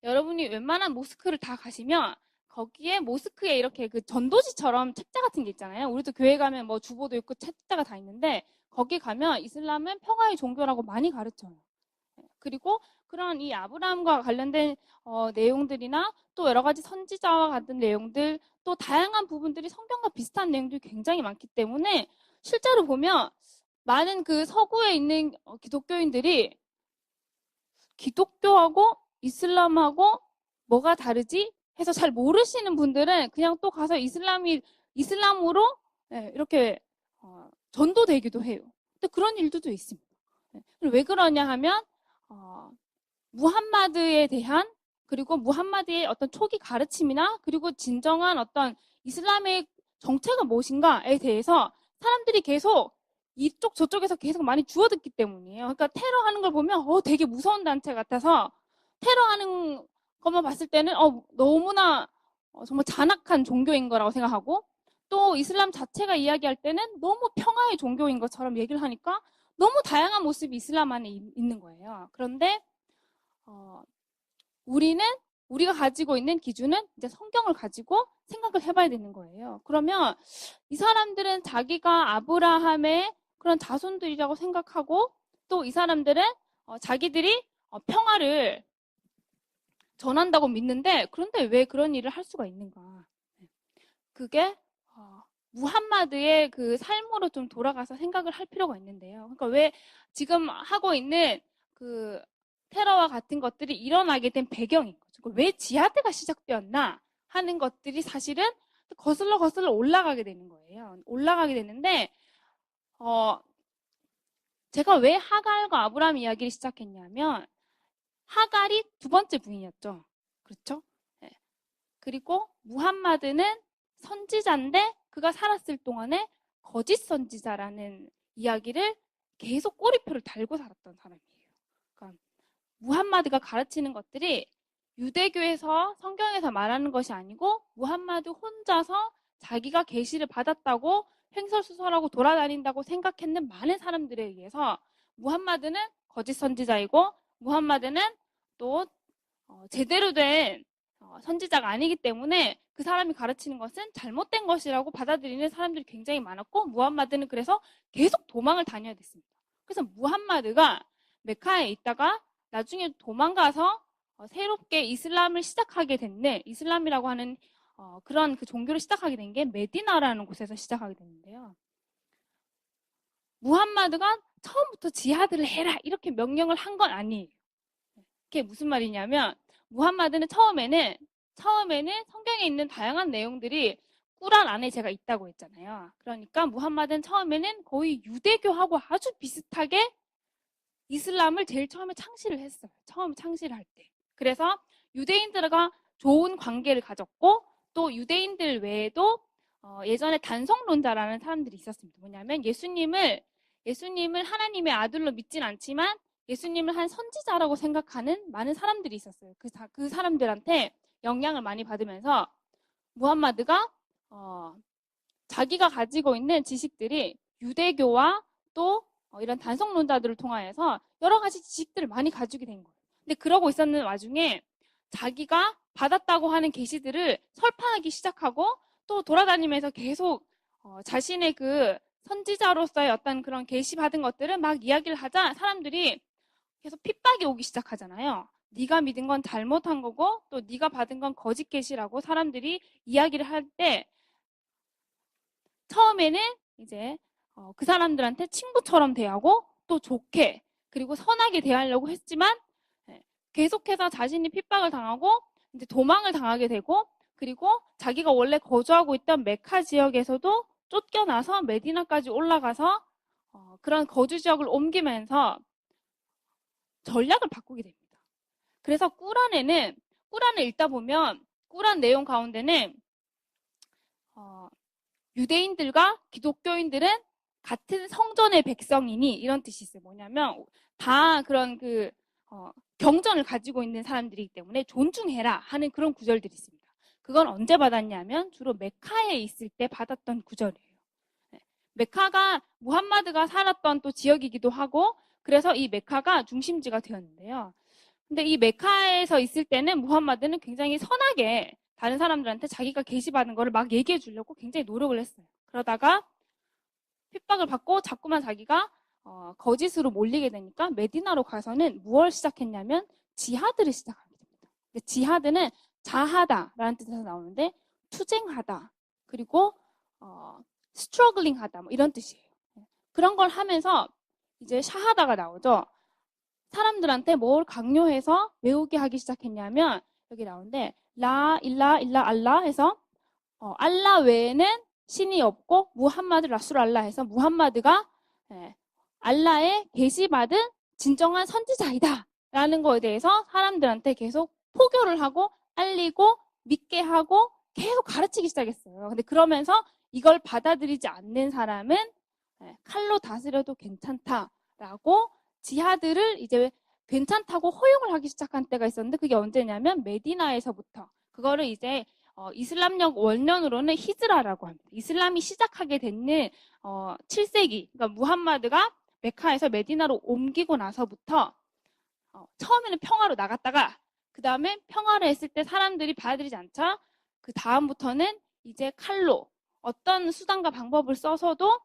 여러분이 웬만한 모스크를 다 가시면 거기에 모스크에 이렇게 그 전도지처럼 책자 같은 게 있잖아요. 우리도 교회 가면 뭐 주보도 있고 책자가 다 있는데 거기 가면 이슬람은 평화의 종교라고 많이 가르쳐요. 그리고 그런 이 아브라함과 관련된 내용들이나 또 여러 가지 선지자와 같은 내용들 또 다양한 부분들이 성경과 비슷한 내용들이 굉장히 많기 때문에 실제로 보면 많은 그 서구에 있는 기독교인들이 기독교하고 이슬람하고 뭐가 다르지? 해서 잘 모르시는 분들은 그냥 또 가서 이슬람으로 이렇게 전도되기도 해요. 근데 그런 일들도 있습니다. 왜 그러냐 하면 무함마드에 대한 그리고 무함마드의 어떤 초기 가르침이나 그리고 진정한 어떤 이슬람의 정체가 무엇인가에 대해서 사람들이 계속 이쪽 저쪽에서 계속 많이 주워듣기 때문이에요. 그러니까 테러하는 걸 보면 되게 무서운 단체 같아서 테러하는 것만 봤을 때는 너무나 정말 잔악한 종교인 거라고 생각하고 또 이슬람 자체가 이야기할 때는 너무 평화의 종교인 것처럼 얘기를 하니까 너무 다양한 모습이 이슬람 안에 있는 거예요. 그런데 우리가 가지고 있는 기준은 이제 성경을 가지고 생각을 해봐야 되는 거예요. 그러면 이 사람들은 자기가 아브라함의 그런 자손들이라고 생각하고 또 이 사람들은 자기들이 평화를 전한다고 믿는데 그런데 왜 그런 일을 할 수가 있는가? 그게 무함마드의 그 삶으로 좀 돌아가서 생각을 할 필요가 있는데요. 그러니까 왜 지금 하고 있는 그 테러와 같은 것들이 일어나게 된 배경인 거죠. 왜 지하드가 시작되었나 하는 것들이 사실은 거슬러 올라가게 되는 거예요. 올라가게 되는데 제가 왜 하갈과 아브라함 이야기를 시작했냐면 하갈이 두 번째 부인이었죠. 그렇죠? 네. 그리고 무함마드는 선지자인데 그가 살았을 동안에 거짓 선지자라는 이야기를 계속 꼬리표를 달고 살았던 사람이에요. 그러니까 무함마드가 가르치는 것들이 유대교에서 성경에서 말하는 것이 아니고 무함마드 혼자서 자기가 계시를 받았다고 횡설수설하고 돌아다닌다고 생각했는 많은 사람들에 의해서 무함마드는 거짓 선지자이고 무함마드는 또 제대로 된 선지자가 아니기 때문에 그 사람이 가르치는 것은 잘못된 것이라고 받아들이는 사람들이 굉장히 많았고 무함마드는 그래서 계속 도망을 다녀야 됐습니다. 그래서 무함마드가 메카에 있다가 나중에 도망가서 새롭게 이슬람을 시작하게 됐네. 이슬람이라고 하는 그런 그 종교를 시작하게 된 게 메디나라는 곳에서 시작하게 됐는데요. 무함마드가 처음부터 지하드를 해라 이렇게 명령을 한 건 아니에요. 그게 무슨 말이냐면 무함마드는 처음에는 성경에 있는 다양한 내용들이 꾸란 안에 제가 있다고 했잖아요. 그러니까 무함마드는 처음에는 거의 유대교하고 아주 비슷하게 이슬람을 제일 처음에 창시를 했어요. 처음 창시를 할 때. 그래서 유대인들과 좋은 관계를 가졌고 또 유대인들 외에도 예전에 단성론자라는 사람들이 있었습니다. 뭐냐면 예수님을 하나님의 아들로 믿진 않지만 예수님을 한 선지자라고 생각하는 많은 사람들이 있었어요. 그 사람들한테 영향을 많이 받으면서 무함마드가 자기가 가지고 있는 지식들이 유대교와 또 이런 단성론자들을 통하여서 여러 가지 지식들을 많이 가지게 된 거예요. 근데 그러고 있었는 와중에 자기가 받았다고 하는 계시들을 설파하기 시작하고 또 돌아다니면서 계속 자신의 그 선지자로서의 어떤 그런 계시 받은 것들을 막 이야기를 하자 사람들이 계속 핍박이 오기 시작하잖아요. 네가 믿은 건 잘못한 거고 또 네가 받은 건 거짓 계시라고 사람들이 이야기를 할 때 처음에는 이제 그 사람들한테 친구처럼 대하고 또 좋게 그리고 선하게 대하려고 했지만 계속해서 자신이 핍박을 당하고 이제 도망을 당하게 되고 그리고 자기가 원래 거주하고 있던 메카 지역에서도 쫓겨나서 메디나까지 올라가서 그런 거주 지역을 옮기면서 전략을 바꾸게 됩니다. 그래서 꾸란을 읽다 보면 꾸란 내용 가운데는 유대인들과 기독교인들은 같은 성전의 백성이니 이런 뜻이 있어요. 뭐냐면 다 그런 경전을 가지고 있는 사람들이기 때문에 존중해라 하는 그런 구절들이 있습니다. 그건 언제 받았냐면 주로 메카에 있을 때 받았던 구절이에요. 메카가 무함마드가 살았던 또 지역이기도 하고 그래서 이 메카가 중심지가 되었는데요. 근데 이 메카에서 있을 때는 무함마드는 굉장히 선하게 다른 사람들한테 자기가 게시받은 거를 막 얘기해 주려고 굉장히 노력을 했어요. 그러다가 핍박을 받고 자꾸만 자기가 거짓으로 몰리게 되니까 메디나로 가서는 무엇을 시작했냐면 지하드를 시작하게 됩니다. 지하드는 자하다라는 뜻에서 나오는데 투쟁하다 그리고 스트러글링하다 뭐 이런 뜻이에요. 그런 걸 하면서 이제 샤하다가 나오죠. 사람들한테 뭘 강요해서 외우게 하기 시작했냐면 여기 나오는데 라 일라 일라 알라 해서 알라 외에는 신이 없고 무함마드 라술 알라 해서 무함마드가 알라의 계시받은 진정한 선지자이다 라는 거에 대해서 사람들한테 계속 포교를 하고 알리고 믿게 하고 계속 가르치기 시작했어요. 근데 그러면서 이걸 받아들이지 않는 사람은 칼로 다스려도 괜찮다라고 지하드를 이제 괜찮다고 허용을 하기 시작한 때가 있었는데 그게 언제냐면 메디나에서부터 그거를 이제 이슬람력 원년으로는 히즈라라고 합니다. 이슬람이 시작하게 됐는 7세기 그러니까 무함마드가 메카에서 메디나로 옮기고 나서부터 처음에는 평화로 나갔다가 그 다음에 평화를 했을 때 사람들이 받아들이지 않자 그 다음부터는 이제 칼로 어떤 수단과 방법을 써서도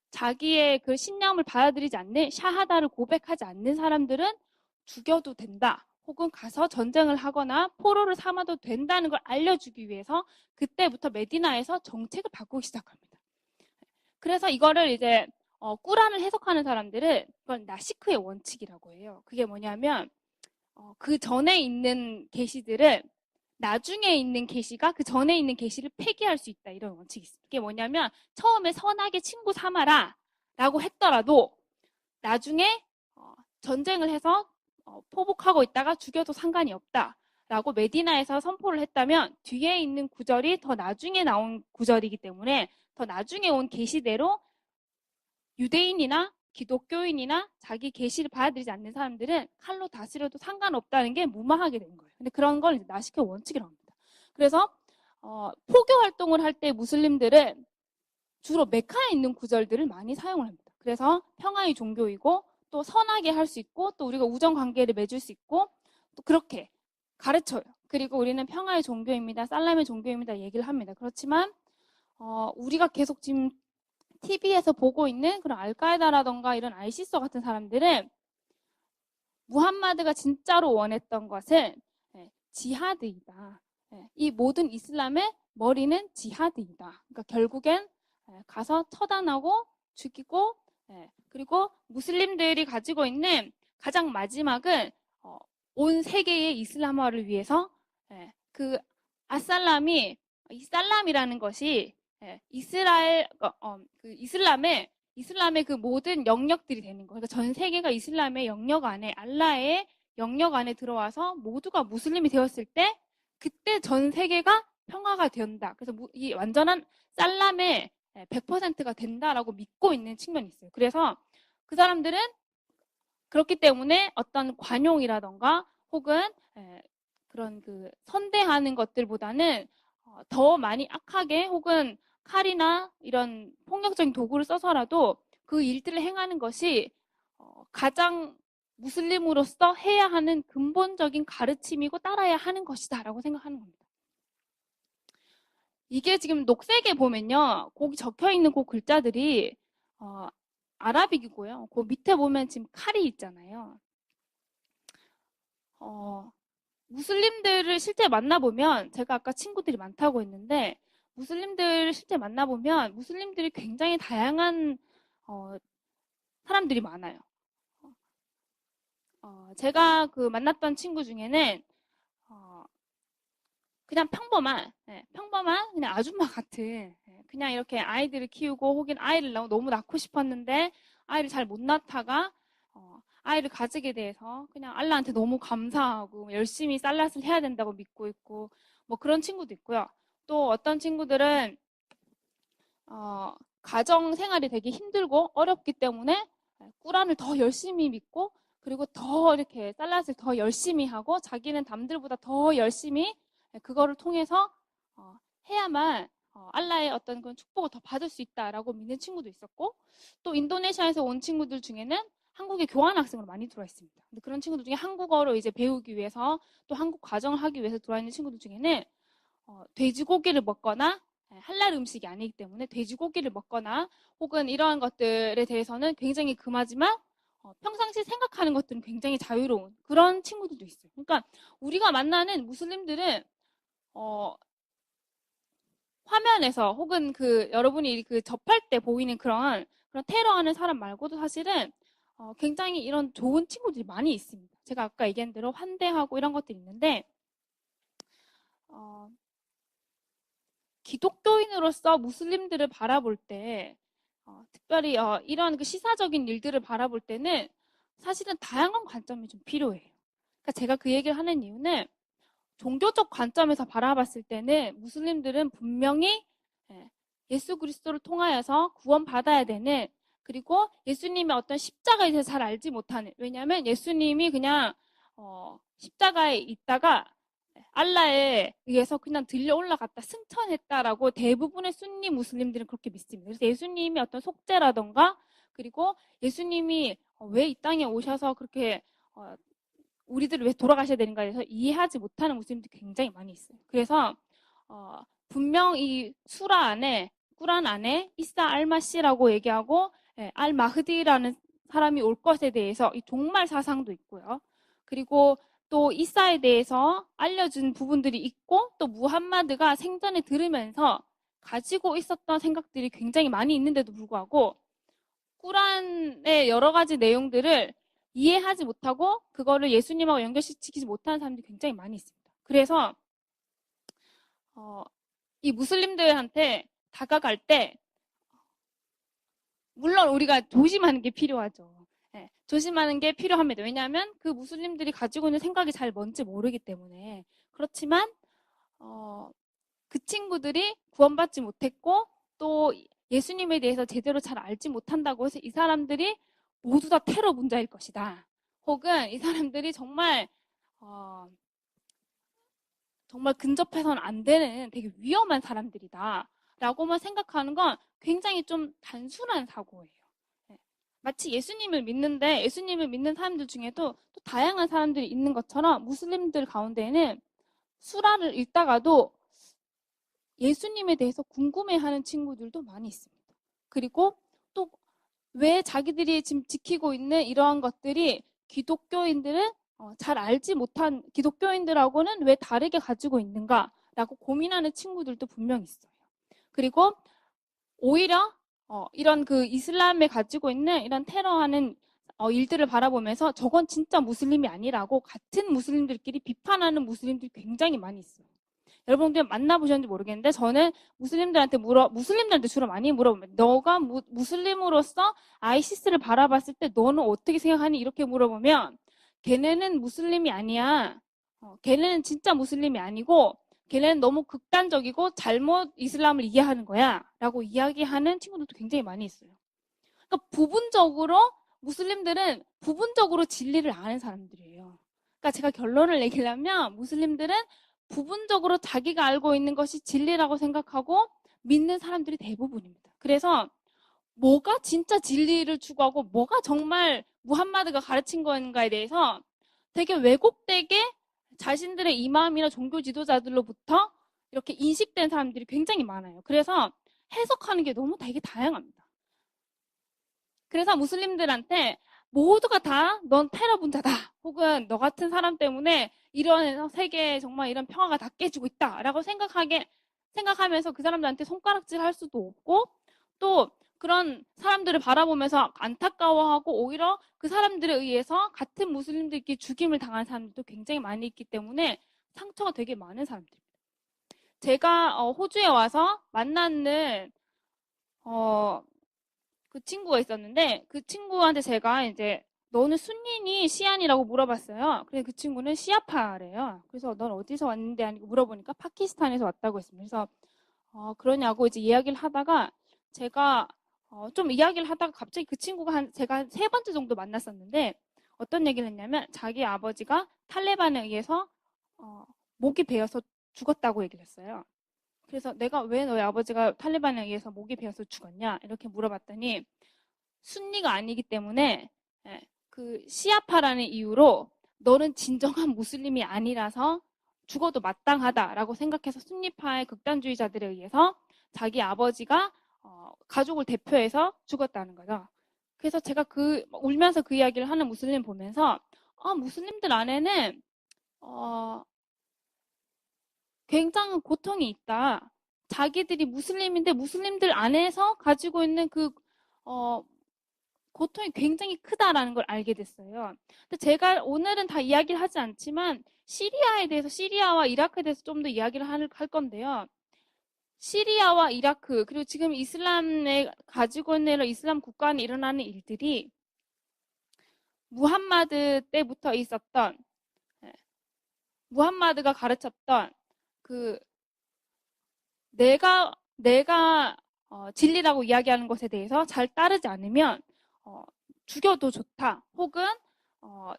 자기의 그 신념을 받아들이지 않는 샤하다를 고백하지 않는 사람들은 죽여도 된다. 혹은 가서 전쟁을 하거나 포로를 삼아도 된다는 걸 알려주기 위해서 그때부터 메디나에서 정책을 바꾸기 시작합니다. 그래서 이거를 이제 꾸란을 해석하는 사람들은 이건 나시크의 원칙이라고 해요. 그게 뭐냐면 그 전에 있는 계시들은 나중에 있는 계시가 그 전에 있는 계시를 폐기할 수 있다 이런 원칙이 있습니다. 그게 뭐냐면 처음에 선하게 친구 삼아라 라고 했더라도 나중에 전쟁을 해서 포복하고 있다가 죽여도 상관이 없다 라고 메디나에서 선포를 했다면 뒤에 있는 구절이 더 나중에 나온 구절이기 때문에 더 나중에 온 계시대로 유대인이나 기독교인이나 자기 계시를 받아들이지 않는 사람들은 칼로 다스려도 상관없다는 게 무마하게 된 거예요. 근데 그런 걸 나시크의 원칙이라고 합니다. 그래서 포교 활동을 할 때 무슬림들은 주로 메카에 있는 구절들을 많이 사용을 합니다. 그래서 평화의 종교이고 또 선하게 할 수 있고 또 우리가 우정 관계를 맺을 수 있고 또 그렇게 가르쳐요. 그리고 우리는 평화의 종교입니다. 살람의 종교입니다. 얘기를 합니다. 그렇지만 우리가 계속 지금 TV에서 보고 있는 그런 알카에다라던가 이런 아이시스 같은 사람들은 무함마드가 진짜로 원했던 것은 지하드이다. 이 모든 이슬람의 머리는 지하드이다. 그러니까 결국엔 가서 처단하고 죽이고 그리고 무슬림들이 가지고 있는 가장 마지막은 온 세계의 이슬람화를 위해서 그 아살람이 이 살람이라는 것이 이스라엘 그 이슬람의 그 모든 영역들이 되는 거예요. 그러니까 전 세계가 이슬람의 영역 안에 알라의 영역 안에 들어와서 모두가 무슬림이 되었을 때 그때 전 세계가 평화가 된다. 그래서 이 완전한 살람의 100%가 된다라고 믿고 있는 측면이 있어요. 그래서 그 사람들은 그렇기 때문에 어떤 관용이라던가 혹은 그런 그 선대하는 것들보다는 더 많이 악하게 혹은 칼이나 이런 폭력적인 도구를 써서라도 그 일들을 행하는 것이 가장 무슬림으로서 해야 하는 근본적인 가르침이고 따라야 하는 것이다라고 생각하는 겁니다. 이게 지금 녹색에 보면요. 거기 적혀있는 그 글자들이 아라빅이고요. 그 밑에 보면 지금 칼이 있잖아요. 무슬림들을 실제 만나보면 제가 아까 친구들이 많다고 했는데 무슬림들 실제 만나보면 무슬림들이 굉장히 다양한 사람들이 많아요. 제가 그 만났던 친구 중에는 그냥 평범한 그냥 아줌마 같은 그냥 이렇게 아이들을 키우고 혹은 아이를 너무 낳고 싶었는데 아이를 잘 못 낳다가 아이를 가지게 돼서 그냥 알라한테 너무 감사하고 열심히 살랏을 해야 된다고 믿고 있고 뭐 그런 친구도 있고요. 또 어떤 친구들은 가정 생활이 되게 힘들고 어렵기 때문에 꾸란을 더 열심히 믿고 그리고 더 이렇게 살랏을 더 열심히 하고 자기는 남들보다 더 열심히 그거를 통해서 해야만 알라의 어떤 그런 축복을 더 받을 수 있다라고 믿는 친구도 있었고 또 인도네시아에서 온 친구들 중에는 한국에 교환학생으로 많이 들어와 있습니다. 근데 그런 친구들 중에 한국어로 이제 배우기 위해서 또 한국 과정을 하기 위해서 들어와 있는 친구들 중에는 돼지고기를 먹거나 할랄 음식이 아니기 때문에 돼지고기를 먹거나 혹은 이러한 것들에 대해서는 굉장히 금하지만 평상시 생각하는 것들은 굉장히 자유로운 그런 친구들도 있어요. 그러니까 우리가 만나는 무슬림들은 화면에서 혹은 여러분이 접할 때 보이는 그런 테러하는 사람 말고도 사실은 굉장히 이런 좋은 친구들이 많이 있습니다. 제가 아까 얘기한 대로 환대하고 이런 것들이 있는데 어, 기독교인으로서 무슬림들을 바라볼 때 특별히 이런 시사적인 일들을 바라볼 때는 사실은 다양한 관점이 좀 필요해요. 그러니까 제가 그 얘기를 하는 이유는 종교적 관점에서 바라봤을 때는 무슬림들은 분명히 예수 그리스도를 통하여서 구원받아야 되는 그리고 예수님의 어떤 십자가에 대해서 잘 알지 못하는 왜냐하면 예수님이 그냥 십자가에 있다가 알라에 의해서 그냥 들려 올라갔다 승천했다라고 대부분의 순니 무슬림들은 그렇게 믿습니다. 그래서 예수님이 어떤 속죄라던가 그리고 예수님이 왜 이 땅에 오셔서 그렇게 우리들을 왜 돌아가셔야 되는가에 대해서 이해하지 못하는 무슬림들이 굉장히 많이 있어요. 그래서 분명 이 수라 안에 꾸란 안에 이사 알마시라고 얘기하고 알마흐디라는 사람이 올 것에 대해서 이 종말 사상도 있고요. 그리고 또 이사에 대해서 알려준 부분들이 있고 또 무함마드가 생전에 들으면서 가지고 있었던 생각들이 굉장히 많이 있는데도 불구하고 꾸란의 여러 가지 내용들을 이해하지 못하고 그거를 예수님하고 연결시키지 못하는 사람들이 굉장히 많이 있습니다. 그래서 이 무슬림들한테 다가갈 때 물론 우리가 조심하는 게 필요하죠. 네, 조심하는 게 필요합니다. 왜냐하면 그 무슬림들이 가지고 있는 생각이 잘 뭔지 모르기 때문에 그렇지만 그 친구들이 구원받지 못했고 또 예수님에 대해서 제대로 잘 알지 못한다고 해서 이 사람들이 모두 다 테러 분자일 것이다. 혹은 이 사람들이 정말 정말 근접해서는 안 되는 되게 위험한 사람들이다. 라고만 생각하는 건 굉장히 좀 단순한 사고예요. 마치 예수님을 믿는데 예수님을 믿는 사람들 중에도 또 다양한 사람들이 있는 것처럼 무슬림들 가운데에는 수라를 읽다가도 예수님에 대해서 궁금해하는 친구들도 많이 있습니다. 그리고 또 왜 자기들이 지금 지키고 있는 이러한 것들이 기독교인들은 잘 알지 못한 기독교인들하고는 왜 다르게 가지고 있는가라고 고민하는 친구들도 분명 있어요. 그리고 오히려 이런 이슬람에 가지고 있는 이런 테러하는 일들을 바라보면서 저건 진짜 무슬림이 아니라고 같은 무슬림들끼리 비판하는 무슬림들이 굉장히 많이 있어요. 여러분들 만나보셨는지 모르겠는데 저는 무슬림들한테 주로 많이 물어보면 너가 무슬림으로서 아이시스를 바라봤을 때 너는 어떻게 생각하니? 이렇게 물어보면 걔네는 무슬림이 아니야. 걔네는 진짜 무슬림이 아니고 걔네는 너무 극단적이고 잘못 이슬람을 이해하는 거야 라고 이야기하는 친구들도 굉장히 많이 있어요. 그러니까 무슬림들은 부분적으로 진리를 아는 사람들이에요. 그러니까 제가 결론을 내리려면 무슬림들은 부분적으로 자기가 알고 있는 것이 진리라고 생각하고 믿는 사람들이 대부분입니다. 그래서 뭐가 진짜 진리를 추구하고 뭐가 정말 무함마드가 가르친 건가에 대해서 되게 왜곡되게 자신들의 이마음이나 종교 지도자들로부터 이렇게 인식된 사람들이 굉장히 많아요. 그래서 해석하는 게 너무 되게 다양합니다. 그래서 무슬림들한테 모두가 다 넌 테러 분자다. 혹은 너 같은 사람 때문에 이런 세계에 정말 이런 평화가 다 깨지고 있다라고 생각하면서 그 사람들한테 손가락질 할 수도 없고 또 그런 사람들을 바라보면서 안타까워하고 오히려 그 사람들에 의해서 같은 무슬림들끼리 죽임을 당한 사람들도 굉장히 많이 있기 때문에 상처가 되게 많은 사람들입니다. 제가 호주에 와서 만나는 그 친구가 있었는데 그 친구한테 제가 이제 너는 순니니 시안이라고 물어봤어요. 그래서 그 친구는 시아파래요. 그래서 넌 어디서 왔는데 아니고 물어보니까 파키스탄에서 왔다고 했습니다. 그래서 그러냐고 이제 이야기를 하다가 제가 좀 이야기를 하다가 갑자기 그 친구가 제가 3번째 정도 만났었는데 어떤 얘기를 했냐면 자기 아버지가 탈레반에 의해서 목이 베어서 죽었다고 얘기를 했어요. 그래서 내가 왜 너희 아버지가 탈레반에 의해서 목이 베어서 죽었냐 이렇게 물어봤더니 순니가 아니기 때문에 그 시아파라는 이유로 너는 진정한 무슬림이 아니라서 죽어도 마땅하다라고 생각해서 순니파의 극단주의자들에 의해서 자기 아버지가 가족을 대표해서 죽었다는 거죠. 그래서 제가 울면서 그 이야기를 하는 무슬림 보면서 무슬림들 안에는 굉장한 고통이 있다. 자기들이 무슬림인데 무슬림들 안에서 가지고 있는 고통이 굉장히 크다라는 걸 알게 됐어요. 근데 제가 오늘은 다 이야기를 하지 않지만 시리아에 대해서, 시리아와 이라크에 대해서 좀 더 이야기를 할 건데요. 시리아와 이라크, 그리고 지금 이슬람에 가지고 있는 이슬람 국가 안에 일어나는 일들이 무함마드 때부터 있었던, 무함마드가 가르쳤던 내가 진리라고 이야기하는 것에 대해서 잘 따르지 않으면 죽여도 좋다. 혹은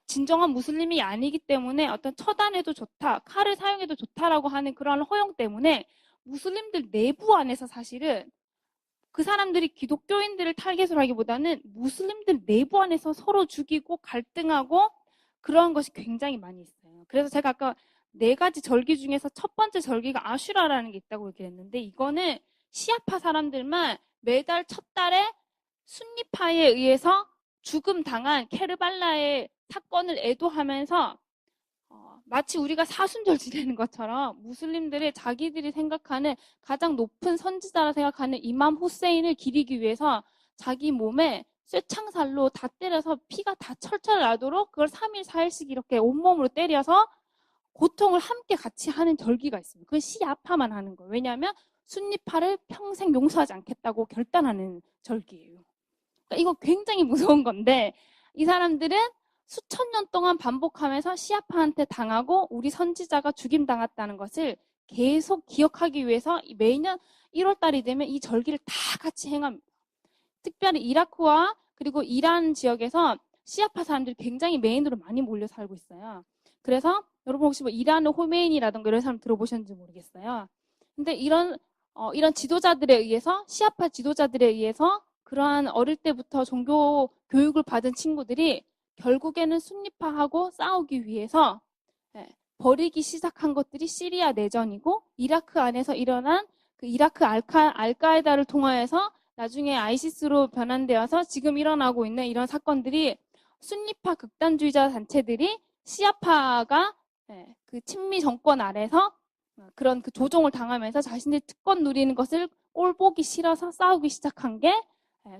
진정한 무슬림이 아니기 때문에 어떤 처단해도 좋다. 칼을 사용해도 좋다라고 하는 그런 허용 때문에 무슬림들 내부 안에서 사실은 그 사람들이 기독교인들을 타겟으로 하기보다는 무슬림들 내부 안에서 서로 죽이고 갈등하고 그러한 것이 굉장히 많이 있어요. 그래서 제가 아까 4가지 절기 중에서 첫 번째 절기가 아슈라라는 게 있다고 얘기했는데, 이거는 시아파 사람들만 매달 첫 달에 순니파에 의해서 죽음 당한 케르발라의 사건을 애도하면서 마치 우리가 사순절 지내는 것처럼 무슬림들이 자기들이 생각하는 가장 높은 선지자라 생각하는 이맘 후세인을 기리기 위해서 자기 몸에 쇠창살로 다 때려서 피가 다 철철 나도록 그걸 3일, 4일씩 이렇게 온몸으로 때려서 고통을 함께 같이 하는 절기가 있습니다. 그건 시아파만 하는 거예요. 왜냐하면 순니파를 평생 용서하지 않겠다고 결단하는 절기예요. 그러니까 이거 굉장히 무서운 건데, 이 사람들은 수천 년 동안 반복하면서 시아파한테 당하고 우리 선지자가 죽임당했다는 것을 계속 기억하기 위해서 매년 1월 달이 되면 이 절기를 다 같이 행합니다. 특별히 이라크와 그리고 이란 지역에서 시아파 사람들이 굉장히 메인으로 많이 몰려 살고 있어요. 그래서 여러분 혹시 뭐 이란의 호메인이라든가 이런 사람 들어보셨는지 모르겠어요. 근데 이런 지도자들에 의해서, 시아파 지도자들에 의해서 그러한 어릴 때부터 종교 교육을 받은 친구들이 결국에는 순니파하고 싸우기 위해서 버리기 시작한 것들이 시리아 내전이고, 이라크 안에서 일어난 그 이라크 알카에다를 통하여서 나중에 아이시스로 변환되어서 지금 일어나고 있는 이런 사건들이 순니파 극단주의자 단체들이 시아파가 그 친미 정권 아래서 그런 그 조종을 당하면서 자신들이 특권 누리는 것을 꼴보기 싫어서 싸우기 시작한 게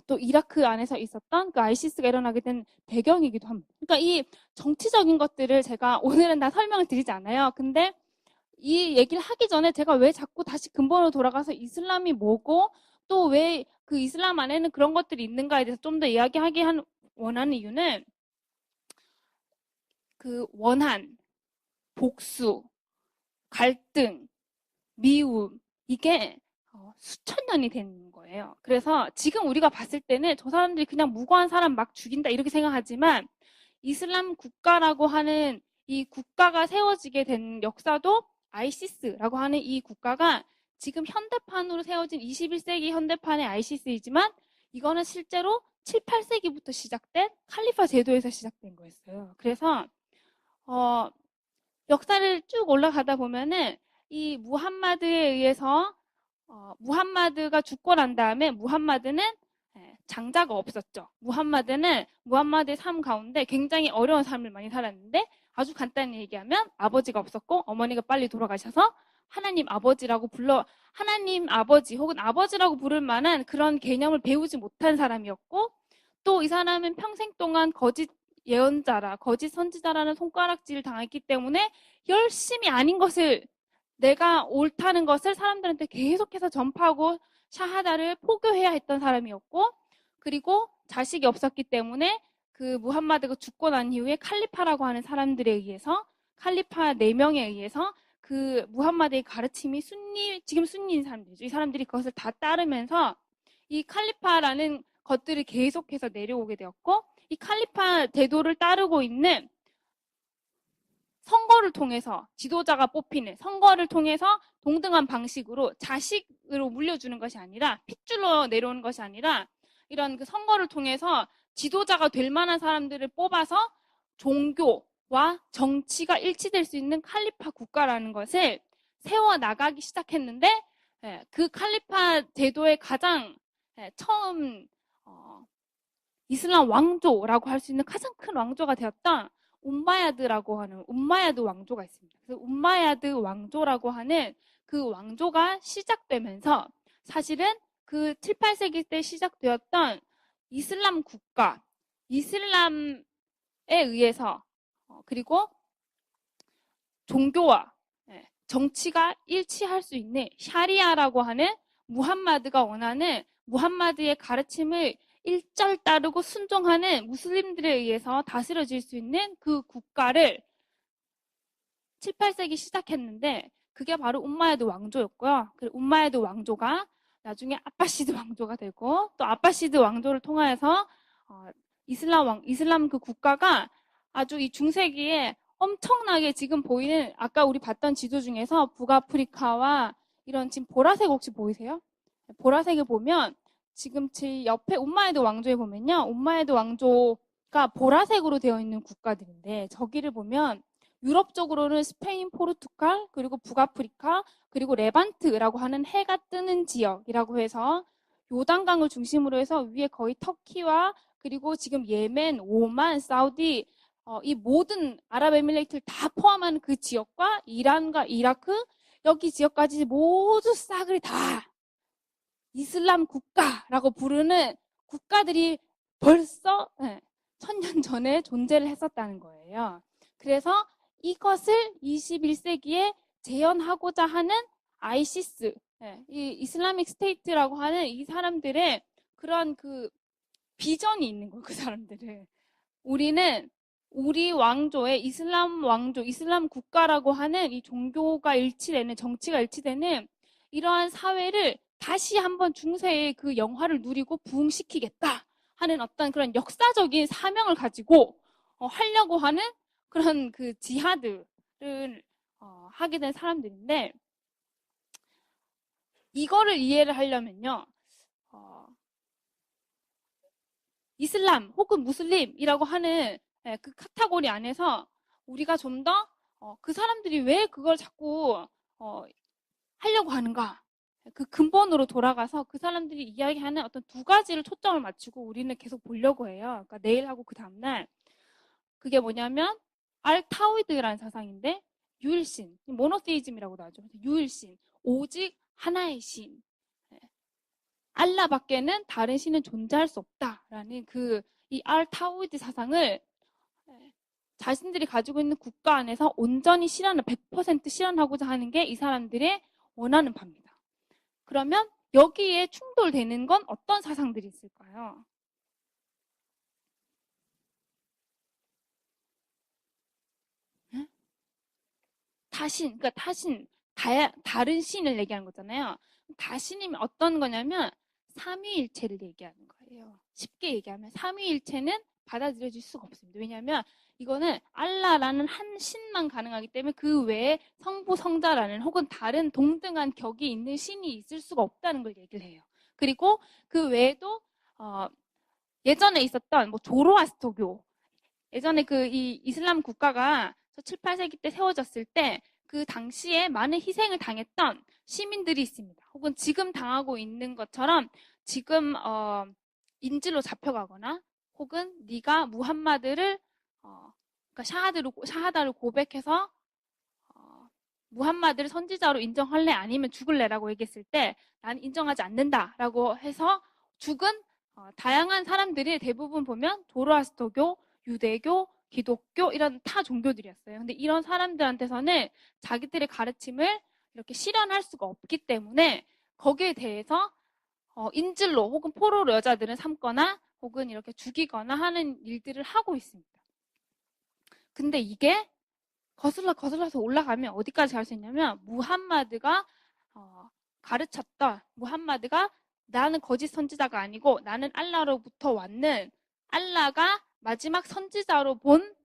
또 이라크 안에서 있었던 그 아이시스가 일어나게 된 배경이기도 합니다. 그러니까 이 정치적인 것들을 제가 오늘은 다 설명을 드리지 않아요. 근데 이 얘기를 하기 전에 제가 왜 자꾸 다시 근본으로 돌아가서 이슬람이 뭐고 또 왜 그 이슬람 안에는 그런 것들이 있는가에 대해서 좀 더 이야기하기 원하는 이유는 그 원한, 복수, 갈등, 미움, 이게 수천 년이 된 거예요. 그래서 지금 우리가 봤을 때는 저 사람들이 그냥 무고한 사람 막 죽인다 이렇게 생각하지만, 이슬람 국가라고 하는 이 국가가 세워지게 된 역사도, 아이시스라고 하는 이 국가가 지금 현대판으로 세워진 21세기 현대판의 아이시스이지만 이거는 실제로 7, 8세기부터 시작된 칼리파 제도에서 시작된 거였어요. 그래서 역사를 쭉 올라가다 보면은 이 무함마드에 의해서 무함마드가 죽고 난 다음에 무함마드는 장자가 없었죠. 무함마드의 삶 가운데 굉장히 어려운 삶을 많이 살았는데, 아주 간단히 얘기하면 아버지가 없었고 어머니가 빨리 돌아가셔서 하나님 아버지 혹은 아버지라고 부를 만한 그런 개념을 배우지 못한 사람이었고, 또 이 사람은 평생 동안 거짓 예언자라, 거짓 선지자라는 손가락질을 당했기 때문에 열심히 아닌 것을, 내가 옳다는 것을 사람들한테 계속해서 전파하고 샤하다를 포교해야 했던 사람이었고, 그리고 자식이 없었기 때문에 그 무함마드가 죽고 난 이후에 칼리파라고 하는 사람들에 의해서, 칼리파 4명에 의해서 그 무함마드의 가르침이 지금 순니인 사람들이죠. 이 사람들이 그것을 다 따르면서 이 칼리파라는 것들을 계속해서 내려오게 되었고, 이 칼리파 제도를 따르고 있는 선거를 통해서 지도자가 뽑히는, 선거를 통해서 동등한 방식으로 자식으로 물려주는 것이 아니라, 핏줄로 내려오는 것이 아니라, 이런 그 선거를 통해서 지도자가 될 만한 사람들을 뽑아서 종교, 정치가 일치될 수 있는 칼리파 국가라는 것을 세워나가기 시작했는데, 그 칼리파 제도의 가장 처음 이슬람 왕조라고 할 수 있는 가장 큰 왕조가 되었던 움마야드라고 하는 움마야드 왕조가 있습니다. 그래서 움마야드 왕조라고 하는 그 왕조가 시작되면서 사실은 그 7, 8세기 때 시작되었던 이슬람 국가, 이슬람에 의해서 그리고 종교와 정치가 일치할 수 있는 샤리아라고 하는 무함마드가 원하는 무함마드의 가르침을 일절 따르고 순종하는 무슬림들에 의해서 다스려질 수 있는 그 국가를 7, 8세기 시작했는데 그게 바로 움마야드 왕조였고요. 그 움마야드 왕조가 나중에 아바시드 왕조가 되고 또 아바시드 왕조를 통하여서 이슬람 그 국가가 아주 이 중세기에 엄청나게 지금 보이는 아까 우리 봤던 지도 중에서 북아프리카와 이런 지금 보라색 혹시 보이세요? 보라색을 보면 지금 제 옆에 움마야드 왕조에 보면요. 움마야드 왕조가 보라색으로 되어 있는 국가들인데 저기를 보면 유럽 쪽으로는 스페인, 포르투갈, 그리고 북아프리카, 그리고 레반트라고 하는 해가 뜨는 지역이라고 해서 요단강을 중심으로 해서 위에 거의 터키와 그리고 지금 예멘, 오만, 사우디 이 모든 아랍에미레이트를 다 포함한 그 지역과 이란과 이라크 여기 지역까지 모두 싸그리 다 이슬람 국가라고 부르는 국가들이 벌써 1000년 전에 존재를 했었다는 거예요. 그래서 이것을 21세기에 재현하고자 하는 아이시스, 이 이슬라믹 스테이트라고 하는 이 사람들의 그런 그 비전이 있는 거예요. 그 사람들은. 우리는 우리 왕조의 이슬람 왕조, 이슬람 국가라고 하는 이 종교가 일치되는, 정치가 일치되는 이러한 사회를 다시 한번 중세의 그 영화를 누리고 부흥시키겠다 하는 어떤 그런 역사적인 사명을 가지고 하려고 하는 그런 그 지하드를 하게 된 사람들인데 이거를 이해를 하려면요. 이슬람 혹은 무슬림이라고 하는 그 카테고리 안에서 우리가 좀 더 그 사람들이 왜 그걸 자꾸 하려고 하는가 그 근본으로 돌아가서 그 사람들이 이야기하는 어떤 두 가지를 초점을 맞추고 우리는 계속 보려고 해요. 그러니까 내일 하고 그 다음날 그게 뭐냐면 알타위드라는 사상인데 유일신, 모노테이즘이라고도 하죠. 유일신, 오직 하나의 신. 알라밖에는 다른 신은 존재할 수 없다라는 이 알타위드 사상을 자신들이 가지고 있는 국가 안에서 온전히 실현을 100% 실현하고자 하는 게 이 사람들의 원하는 바입니다. 그러면 여기에 충돌되는 건 어떤 사상들이 있을까요? 그러니까 다른 신을 얘기하는 거잖아요. 다신이면 어떤 거냐면 삼위일체를 얘기하는 거예요. 쉽게 얘기하면 삼위일체는 받아들여질 수가 없습니다. 왜냐하면 이거는 알라라는 한 신만 가능하기 때문에 그 외에 성부, 성자라는 혹은 다른 동등한 격이 있는 신이 있을 수가 없다는 걸 얘기를 해요. 그리고 그 외에도 예전에 있었던 뭐 조로아스터교 예전에 이 이슬람 국가가 7, 8세기 때 세워졌을 때 그 당시에 많은 희생을 당했던 시민들이 있습니다. 혹은 지금 당하고 있는 것처럼 지금 인질로 잡혀가거나 혹은 네가 무함마드를 그러니까 샤하다를 고백해서 무함마드를 선지자로 인정할래 아니면 죽을래라고 얘기했을 때 난 인정하지 않는다라고 해서 죽은 다양한 사람들이 대부분 보면 조로아스터교, 유대교, 기독교 이런 타 종교들이었어요. 근데 이런 사람들한테서는 자기들의 가르침을 이렇게 실현할 수가 없기 때문에 거기에 대해서 인질로 혹은 포로로 여자들은 삼거나 혹은 이렇게 죽이거나 하는 일들을 하고 있습니다. 근데 이게 거슬러서 올라가면 어디까지 갈 수 있냐면 무함마드가 가르쳤던 무함마드가 나는 거짓 선지자가 아니고 나는 알라로부터 왔는 알라가 마지막 선지자로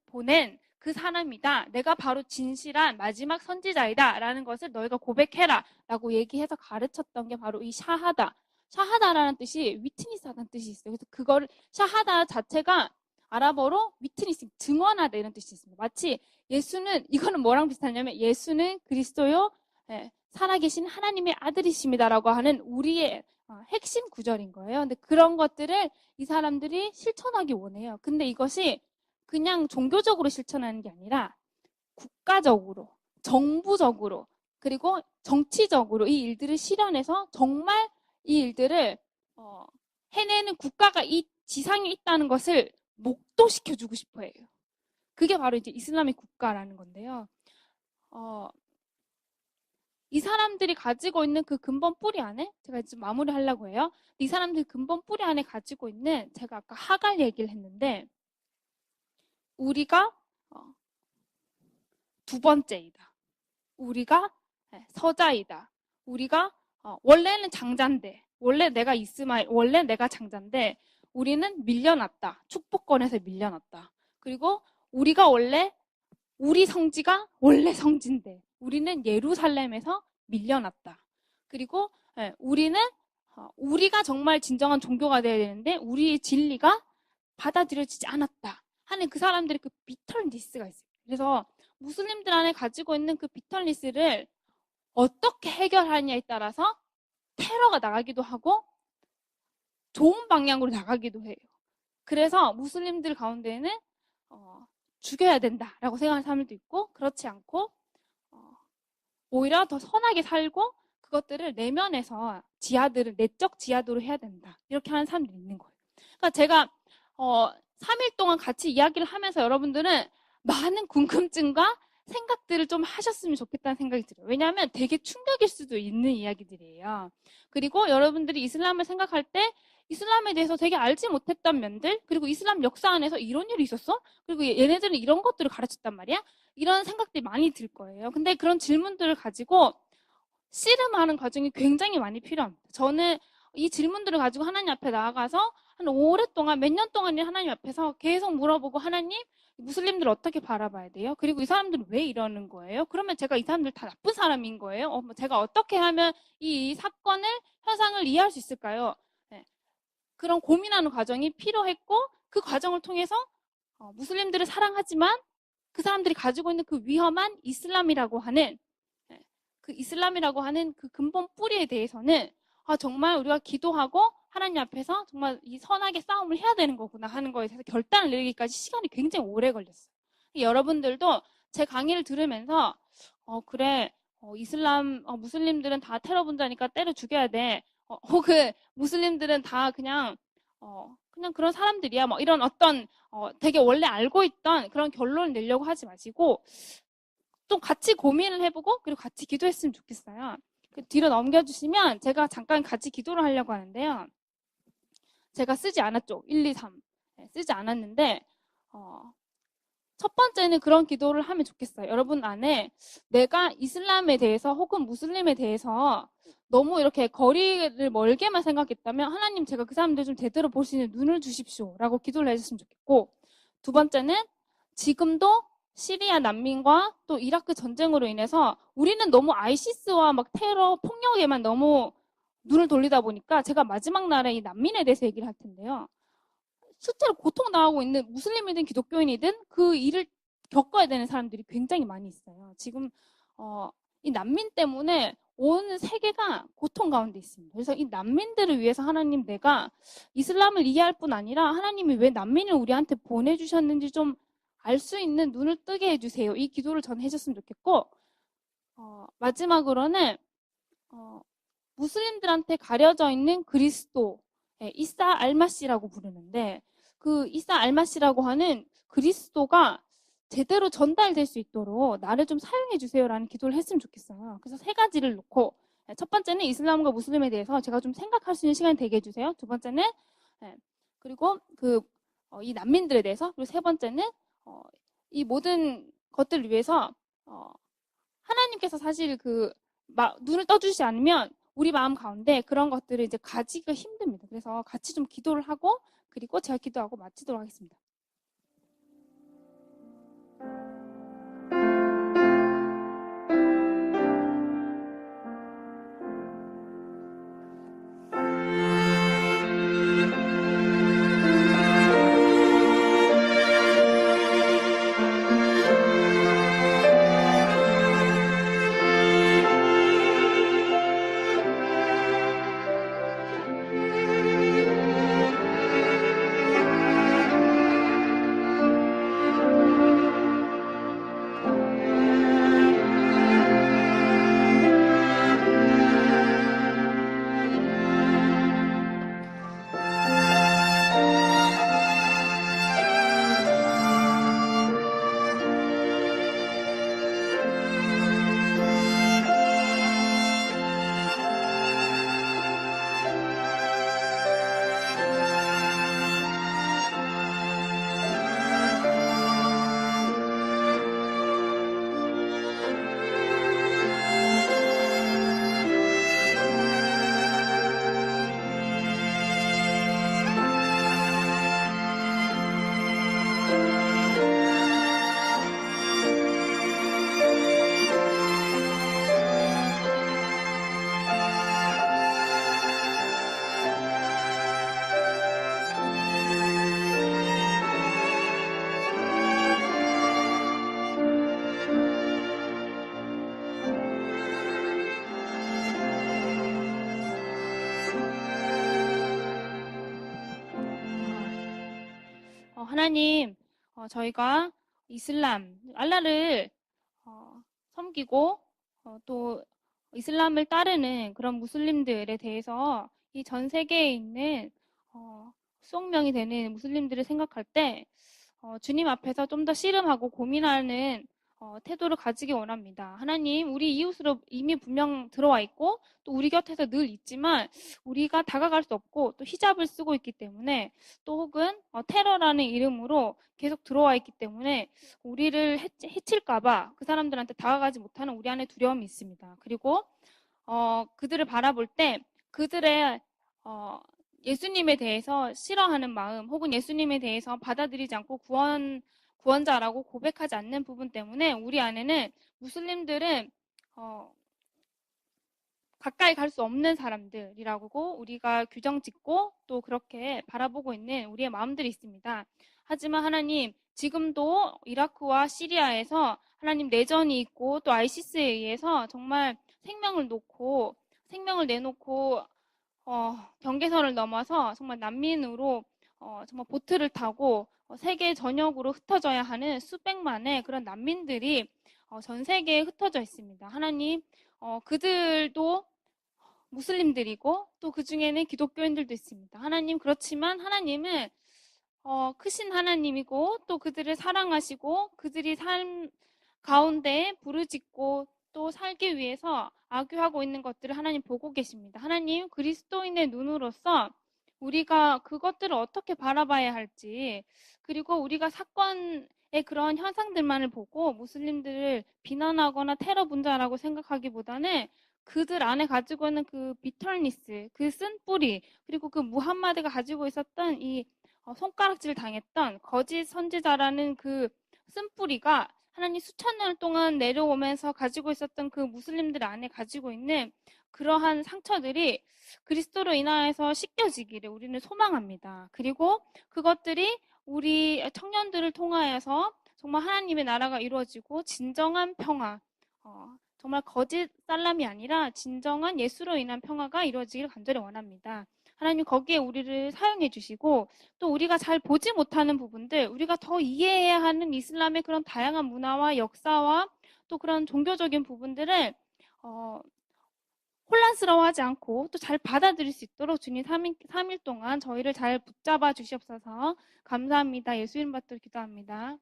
보낸 그 사람이다. 내가 바로 진실한 마지막 선지자이다. 라는 것을 너희가 고백해라. 라고 얘기해서 가르쳤던 게 바로 이 샤하다. 샤하다라는 뜻이 위트니스하다는 뜻이 있어요. 그래서 그거를 샤하다 자체가 아랍어로 위트니스, 증언하다 이런 뜻이 있습니다. 마치 예수는, 이거는 뭐랑 비슷하냐면 예수는 그리스도요, 살아계신 하나님의 아들이십니다라고 하는 우리의 핵심 구절인 거예요. 근데 그런 것들을 이 사람들이 실천하기 원해요. 근데 이것이 그냥 종교적으로 실천하는 게 아니라 국가적으로, 정부적으로, 그리고 정치적으로 이 일들을 실현해서 정말 이 일들을 해내는 국가가 이 지상에 있다는 것을 목도시켜주고 싶어 해요. 그게 바로 이제 이슬람의 국가라는 건데요. 이 사람들이 가지고 있는 그 근본 뿌리 안에, 제가 지금 마무리하려고 해요. 이 사람들 근본 뿌리 안에 가지고 있는, 제가 아까 하갈 얘기를 했는데, 우리가 두 번째이다. 우리가 서자이다. 우리가 원래는 장자인데, 원래 내가 이스마엘, 원래 내가 장자인데 우리는 밀려났다. 축복권에서 밀려났다. 그리고 우리가 원래 우리 성지가 원래 성지인데 우리는 예루살렘에서 밀려났다. 그리고 우리가 정말 진정한 종교가 되어야 되는데 우리의 진리가 받아들여지지 않았다 하는 그 사람들의 그 비털니스가 있어요. 그래서 무슬림들 안에 가지고 있는 그 비털니스를 어떻게 해결하느냐에 따라서 테러가 나가기도 하고 좋은 방향으로 나가기도 해요. 그래서 무슬림들 가운데에는 죽여야 된다라고 생각하는 사람들도 있고 그렇지 않고 오히려 더 선하게 살고 그것들을 내면에서 지하들을 내적 지하도로 해야 된다. 이렇게 하는 사람들이 있는 거예요. 그러니까 제가 3일 동안 같이 이야기를 하면서 여러분들은 많은 궁금증과 생각들을 좀 하셨으면 좋겠다는 생각이 들어요. 왜냐하면 되게 충격일 수도 있는 이야기들이에요. 그리고 여러분들이 이슬람을 생각할 때 이슬람에 대해서 되게 알지 못했던 면들, 그리고 이슬람 역사 안에서 이런 일이 있었어? 그리고 얘네들은 이런 것들을 가르쳤단 말이야? 이런 생각들이 많이 들 거예요. 근데 그런 질문들을 가지고 씨름하는 과정이 굉장히 많이 필요합니다. 저는 이 질문들을 가지고 하나님 앞에 나아가서 한 오랫동안, 몇 년 동안 하나님 앞에서 계속 물어보고 하나님, 무슬림들 어떻게 바라봐야 돼요? 그리고 이 사람들은 왜 이러는 거예요? 그러면 제가 이 사람들 다 나쁜 사람인 거예요? 제가 어떻게 하면 이 사건을, 현상을 이해할 수 있을까요? 네. 그런 고민하는 과정이 필요했고 그 과정을 통해서 무슬림들을 사랑하지만 그 사람들이 가지고 있는 그 위험한 이슬람이라고 하는 그 근본 뿌리에 대해서는 정말 우리가 기도하고 하나님 앞에서 정말 이 선하게 싸움을 해야 되는 거구나 하는 거에 대해서 결단을 내리기까지 시간이 굉장히 오래 걸렸어요. 여러분들도 제 강의를 들으면서 그래 무슬림들은 다 테러 분자니까 때려 죽여야 돼. 혹은 무슬림들은 다 그냥 그런 사람들이야. 뭐 이런 어떤 되게 원래 알고 있던 그런 결론을 내려고 하지 마시고 좀 같이 고민을 해보고 그리고 같이 기도했으면 좋겠어요. 뒤로 넘겨주시면 제가 잠깐 같이 기도를 하려고 하는데요. 제가 쓰지 않았죠. 1, 2, 3. 쓰지 않았는데 첫 번째는 그런 기도를 하면 좋겠어요. 여러분 안에 내가 이슬람에 대해서 혹은 무슬림에 대해서 너무 이렇게 거리를 멀게만 생각했다면 하나님 제가 그 사람들 좀 제대로 볼 수 있는 눈을 주십시오 라고 기도를 해줬으면 좋겠고 두 번째는 지금도 시리아 난민과 또 이라크 전쟁으로 인해서 우리는 너무 아이시스와 막 테러, 폭력에만 너무 눈을 돌리다 보니까 제가 마지막 날에 이 난민에 대해서 얘기를 할 텐데요. 실제로 고통당하고 있는 무슬림이든 기독교인이든 그 일을 겪어야 되는 사람들이 굉장히 많이 있어요. 지금 이 난민 때문에 온 세계가 고통 가운데 있습니다. 그래서 이 난민들을 위해서 하나님 내가 이슬람을 이해할 뿐 아니라 하나님이 왜 난민을 우리한테 보내주셨는지 좀 알 수 있는 눈을 뜨게 해주세요. 이 기도를 전 해줬으면 좋겠고 마지막으로는 무슬림들한테 가려져 있는 그리스도 이사 알마시라고 부르는데 그 이사 알마시라고 하는 그리스도가 제대로 전달될 수 있도록 나를 좀 사용해 주세요라는 기도를 했으면 좋겠어요. 그래서 세 가지를 놓고 첫 번째는 이슬람과 무슬림에 대해서 제가 좀 생각할 수 있는 시간이 되게 해주세요. 두 번째는 그리고 이 난민들에 대해서 그리고 세 번째는 이 모든 것들을 위해서 하나님께서 사실 눈을 떠주시지 않으면 우리 마음 가운데 그런 것들을 이제 가지기가 힘듭니다. 그래서 같이 좀 기도를 하고 그리고 제가 기도하고 마치도록 하겠습니다. 하나님, 저희가 이슬람, 알라를 섬기고 또 이슬람을 따르는 그런 무슬림들에 대해서 이 전 세계에 있는 수억 명이 되는 무슬림들을 생각할 때 주님 앞에서 좀 더 씨름하고 고민하는 태도를 가지기 원합니다. 하나님, 우리 이웃으로 이미 분명 들어와 있고 또 우리 곁에서 늘 있지만 우리가 다가갈 수 없고 또 히잡을 쓰고 있기 때문에 또 혹은 테러라는 이름으로 계속 들어와 있기 때문에 우리를 해칠까봐 그 사람들한테 다가가지 못하는 우리 안에 두려움이 있습니다. 그리고 그들을 바라볼 때 그들의 예수님에 대해서 싫어하는 마음 혹은 예수님에 대해서 받아들이지 않고 구원자라고 고백하지 않는 부분 때문에 우리 안에는 무슬림들은 가까이 갈 수 없는 사람들이라고 우리가 규정 짓고 또 그렇게 바라보고 있는 우리의 마음들이 있습니다. 하지만 하나님, 지금도 이라크와 시리아에서 하나님 내전이 있고 또 아이시스에 의해서 정말 생명을 내놓고 경계선을 넘어서 정말 난민으로 정말 보트를 타고 세계 전역으로 흩어져야 하는 수백만의 그런 난민들이 전 세계에 흩어져 있습니다. 하나님, 그들도 무슬림들이고 또 그 중에는 기독교인들도 있습니다. 하나님, 그렇지만 하나님은 크신 하나님이고 또 그들을 사랑하시고 그들이 삶 가운데 부르짖고 또 살기 위해서 악유하고 있는 것들을 하나님 보고 계십니다. 하나님, 그리스도인의 눈으로서 우리가 그것들을 어떻게 바라봐야 할지, 그리고 우리가 사건의 그런 현상들만을 보고 무슬림들을 비난하거나 테러 분자라고 생각하기보다는 그들 안에 가지고 있는 그 비털니스, 그 쓴뿌리, 그리고 그 무함마드가 가지고 있었던 이 손가락질 당했던 거짓 선지자라는 그 쓴뿌리가 하나님 수천 년 동안 내려오면서 가지고 있었던 그 무슬림들 안에 가지고 있는 그러한 상처들이 그리스도로 인하여서 씻겨지기를 우리는 소망합니다. 그리고 그것들이 우리 청년들을 통하여서 정말 하나님의 나라가 이루어지고 진정한 평화, 정말 거짓 살람이 아니라 진정한 예수로 인한 평화가 이루어지기를 간절히 원합니다. 하나님, 거기에 우리를 사용해 주시고 또 우리가 잘 보지 못하는 부분들, 우리가 더 이해해야 하는 이슬람의 그런 다양한 문화와 역사와 또 그런 종교적인 부분들을 혼란스러워하지 않고 또 잘 받아들일 수 있도록 주님 3일 동안 저희를 잘 붙잡아 주시옵소서. 감사합니다. 예수 이름 받들어 기도합니다.